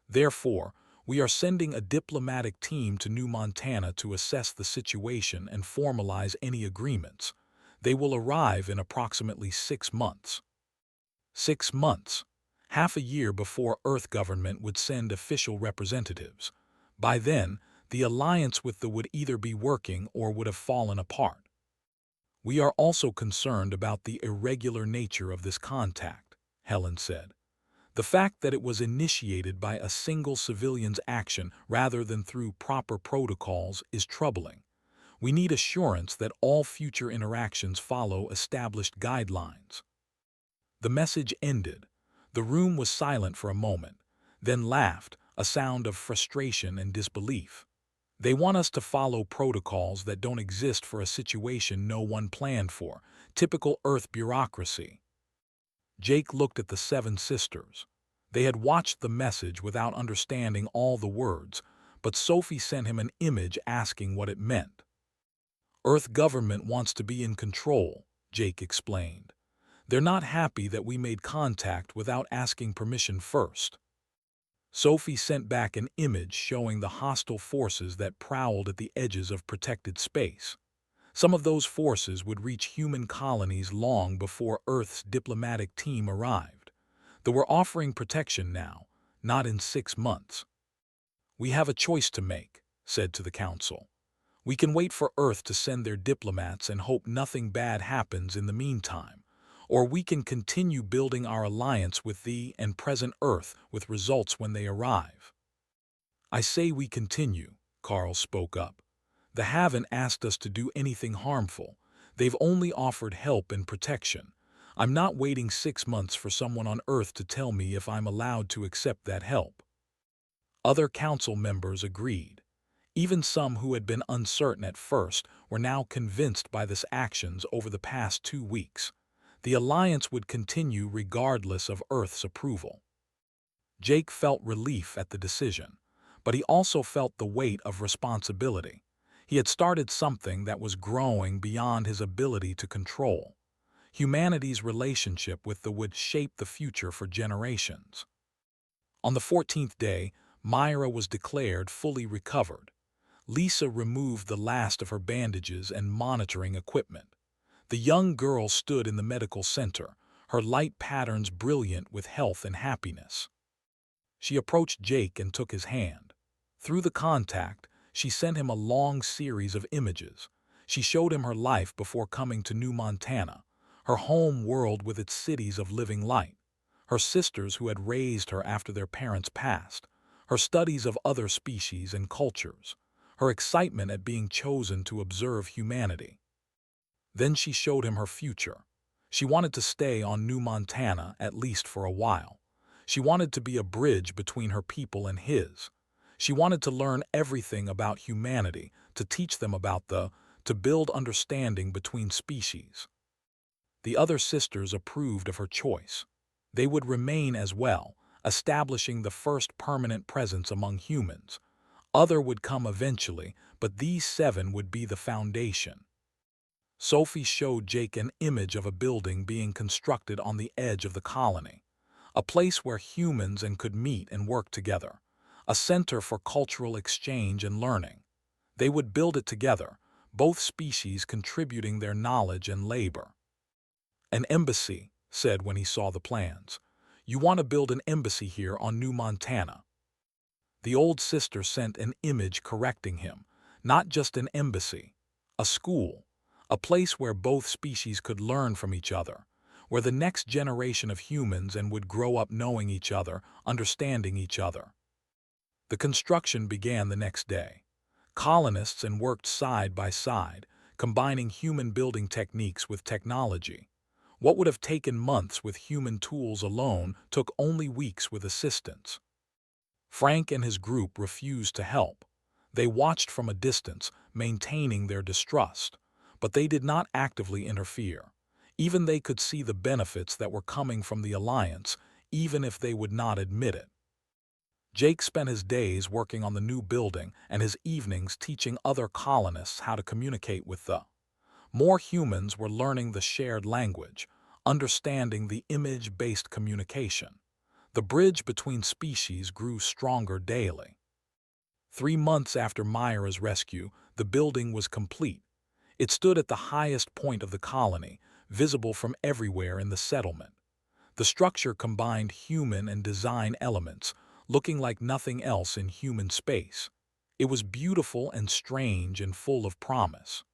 A: Therefore, we are sending a diplomatic team to New Montana to assess the situation and formalize any agreements. They will arrive in approximately 6 months. 6 months, half a year before Earth government would send official representatives. By then, the alliance with the would either be working or would have fallen apart. We are also concerned about the irregular nature of this contact, Helen said. The fact that it was initiated by a single civilian's action rather than through proper protocols is troubling. We need assurance that all future interactions follow established guidelines. The message ended. The room was silent for a moment, then laughed, a sound of frustration and disbelief. They want us to follow protocols that don't exist for a situation no one planned for, typical Earth bureaucracy. Jake looked at the 7 sisters. They had watched the message without understanding all the words, but Sophie sent him an image asking what it meant. Earth government wants to be in control, Jake explained. They're not happy that we made contact without asking permission first. Sophie sent back an image showing the hostile forces that prowled at the edges of protected space. Some of those forces would reach human colonies long before Earth's diplomatic team arrived. They were offering protection now, not in 6 months. We have a choice to make, said to the Council. We can wait for Earth to send their diplomats and hope nothing bad happens in the meantime, or we can continue building our alliance with the and present Earth with results when they arrive. I say we continue, Carl spoke up. They haven't asked us to do anything harmful. They've only offered help and protection. I'm not waiting 6 months for someone on Earth to tell me if I'm allowed to accept that help. Other council members agreed. Even some who had been uncertain at first were now convinced by this actions over the past 2 weeks. The alliance would continue regardless of Earth's approval. Jake felt relief at the decision, but he also felt the weight of responsibility. He had started something that was growing beyond his ability to control. Humanity's relationship with the would shape the future for generations. On the 14th day, Myra was declared fully recovered. Lisa removed the last of her bandages and monitoring equipment. The young girl stood in the medical center, her light patterns brilliant with health and happiness. She approached Jake and took his hand. Through the contact, she sent him a long series of images. She showed him her life before coming to New Montana, her home world with its cities of living light, her sisters who had raised her after their parents passed, her studies of other species and cultures, her excitement at being chosen to observe humanity. Then she showed him her future. She wanted to stay on New Montana at least for a while. She wanted to be a bridge between her people and his. She wanted to learn everything about humanity, to teach them about to build understanding between species. The other sisters approved of her choice. They would remain as well, establishing the first permanent presence among humans. Other would come eventually, but these 7 would be the foundation. Sophie showed Jake an image of a building being constructed on the edge of the colony, a place where humans could meet and work together, a center for cultural exchange and learning. They would build it together, both species contributing their knowledge and labor. An embassy, said when he saw the plans. You want to build an embassy here on New Montana. The old sister sent an image correcting him, not just an embassy, a school, a place where both species could learn from each other, where the next generation of humans would grow up knowing each other, understanding each other. The construction began the next day. colonists and worked side by side, combining human building techniques with technology. What would have taken months with human tools alone took only weeks with assistance. Frank and his group refused to help. They watched from a distance, maintaining their distrust, but they did not actively interfere. Even they could see the benefits that were coming from the alliance, even if they would not admit it. Jake spent his days working on the new building and his evenings teaching other colonists how to communicate with the more humans were learning the shared language, understanding the image-based communication. The bridge between species grew stronger daily. 3 months after Myra's rescue, the building was complete. It stood at the highest point of the colony, visible from everywhere in the settlement. The structure combined human and design elements, looking like nothing else in human space. It was beautiful and strange and full of promise.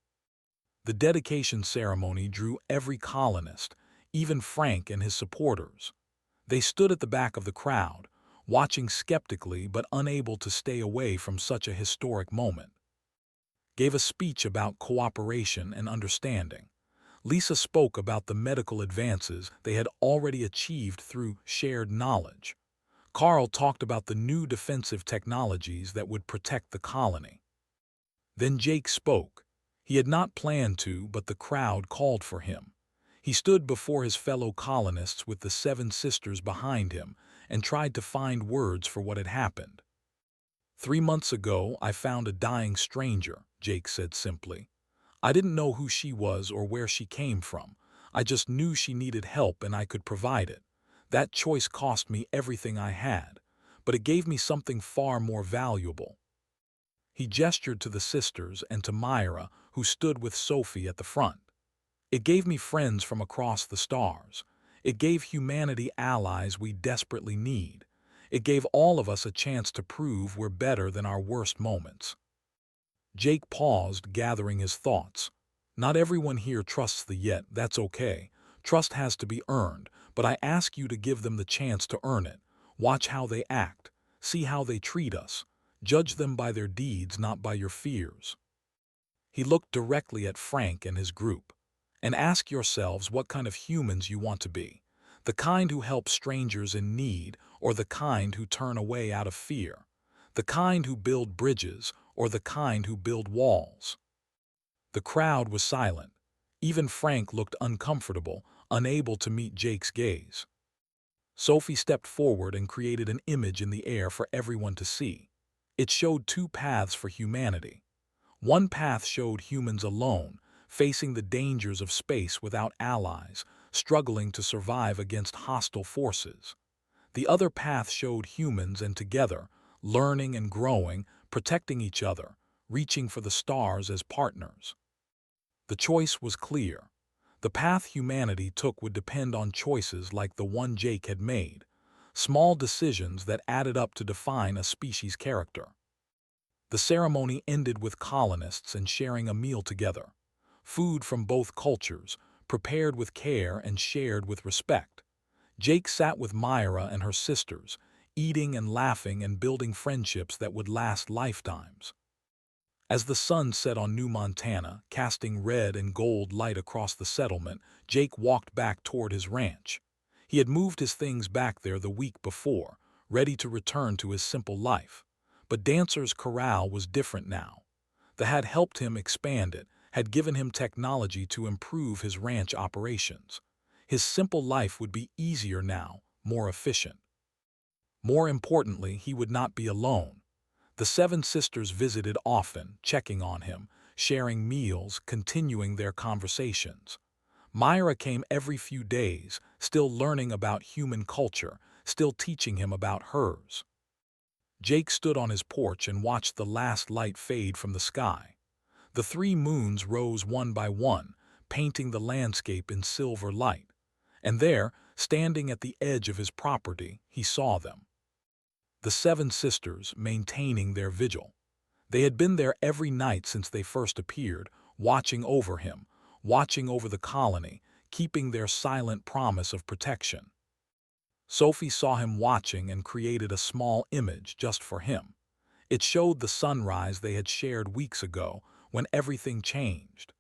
A: The dedication ceremony drew every colonist, even Frank and his supporters. They stood at the back of the crowd, watching skeptically but unable to stay away from such a historic moment. Gave a speech about cooperation and understanding. Lisa spoke about the medical advances they had already achieved through shared knowledge. Carl talked about the new defensive technologies that would protect the colony. Then Jake spoke. He had not planned to, but the crowd called for him. He stood before his fellow colonists with the 7 sisters behind him and tried to find words for what had happened. 3 months ago, I found a dying stranger, Jake said simply. I didn't know who she was or where she came from. I just knew she needed help and I could provide it. That choice cost me everything I had, but it gave me something far more valuable. He gestured to the sisters and to Myra, who stood with Sophie at the front. It gave me friends from across the stars. It gave humanity allies we desperately need. It gave all of us a chance to prove we're better than our worst moments. Jake paused, gathering his thoughts. Not everyone here trusts the Yet, that's okay. Trust has to be earned, but I ask you to give them the chance to earn it. Watch how they act. See how they treat us. Judge them by their deeds, not by your fears. He looked directly at Frank and his group. And ask yourselves what kind of humans you want to be. The kind who help strangers in need, or the kind who turn away out of fear. The kind who build bridges, or the kind who build walls. The crowd was silent. Even Frank looked uncomfortable, unable to meet Jake's gaze. Sophie stepped forward and created an image in the air for everyone to see. It showed 2 paths for humanity. One path showed humans alone, facing the dangers of space without allies, struggling to survive against hostile forces. The other path showed humans and together, learning and growing, protecting each other, reaching for the stars as partners. The choice was clear. The path humanity took would depend on choices like the one Jake had made, small decisions that added up to define a species' character. The ceremony ended with colonists and sharing a meal together. Food from both cultures, prepared with care and shared with respect. Jake sat with Myra and her sisters, eating and laughing and building friendships that would last lifetimes. As the sun set on New Montana, casting red and gold light across the settlement, Jake walked back toward his ranch. He had moved his things back there the week before, ready to return to his simple life. But Dancer's corral was different now. The had helped him expand it, had given him technology to improve his ranch operations. His simple life would be easier now, more efficient. More importantly, he would not be alone. The 7 sisters visited often, checking on him, sharing meals, continuing their conversations. Myra came every few days, still learning about human culture, still teaching him about hers. Jake stood on his porch and watched the last light fade from the sky. The 3 moons rose one by one, painting the landscape in silver light. And there, standing at the edge of his property, he saw them. The 7 sisters, maintaining their vigil. They had been there every night since they first appeared, watching over him, watching over the colony, keeping their silent promise of protection. Sophie saw him watching and created a small image just for him. It showed the sunrise they had shared weeks ago, when everything changed.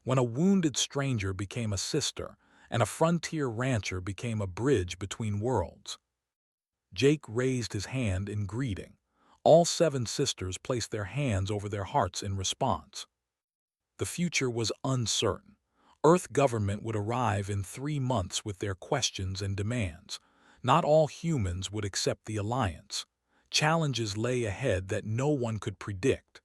A: When a wounded stranger became a sister, and a frontier rancher became a bridge between worlds. Jake raised his hand in greeting. All 7 sisters placed their hands over their hearts in response. The future was uncertain. Earth government would arrive in 3 months with their questions and demands. Not all humans would accept the alliance. Challenges lay ahead that no one could predict.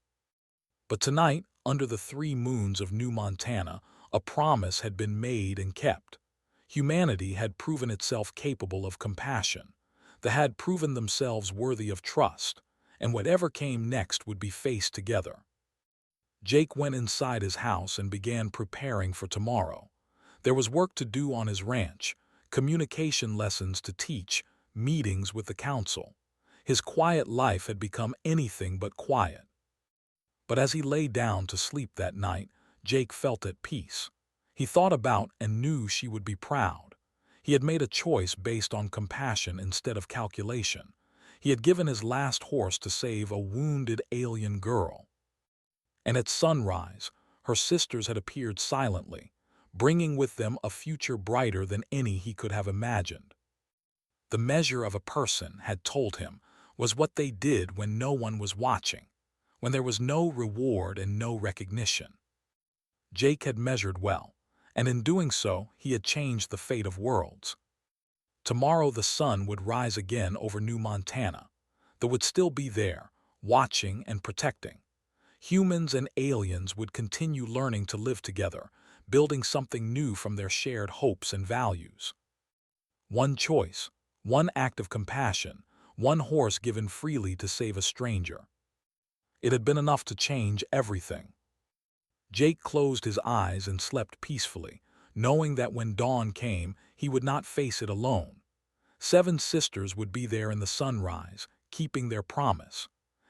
A: But tonight, under the 3 moons of New Montana, a promise had been made and kept. Humanity had proven itself capable of compassion. They had proven themselves worthy of trust, and whatever came next would be faced together. Jake went inside his house and began preparing for tomorrow. There was work to do on his ranch, communication lessons to teach, meetings with the council. His quiet life had become anything but quiet. But as he lay down to sleep that night, Jake felt at peace. He thought about and knew she would be proud. He had made a choice based on compassion instead of calculation. He had given his last horse to save a wounded alien girl. And at sunrise, her sisters had appeared silently, bringing with them a future brighter than any he could have imagined. The measure of a person, had told him, was what they did when no one was watching, when there was no reward and no recognition. Jake had measured well, and in doing so, he had changed the fate of worlds. Tomorrow the sun would rise again over New Montana. They would still be there, watching and protecting. Humans and aliens would continue learning to live together, building something new from their shared hopes and values. One choice, one act of compassion, one horse given freely to save a stranger. It had been enough to change everything. Jake closed his eyes and slept peacefully, knowing that when dawn came, he would not face it alone. 7 sisters would be there in the sunrise, keeping their promise.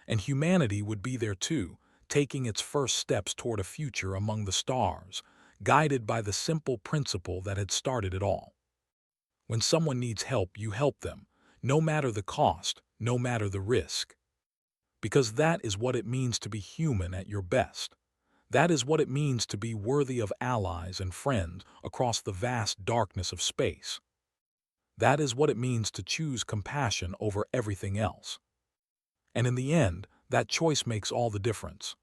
A: And humanity would be there too, taking its first steps toward a future among the stars, guided by the simple principle that had started it all. When someone needs help, you help them, no matter the cost, no matter the risk. Because that is what it means to be human at your best. That is what it means to be worthy of allies and friends across the vast darkness of space. That is what it means to choose compassion over everything else. And in the end, that choice makes all the difference.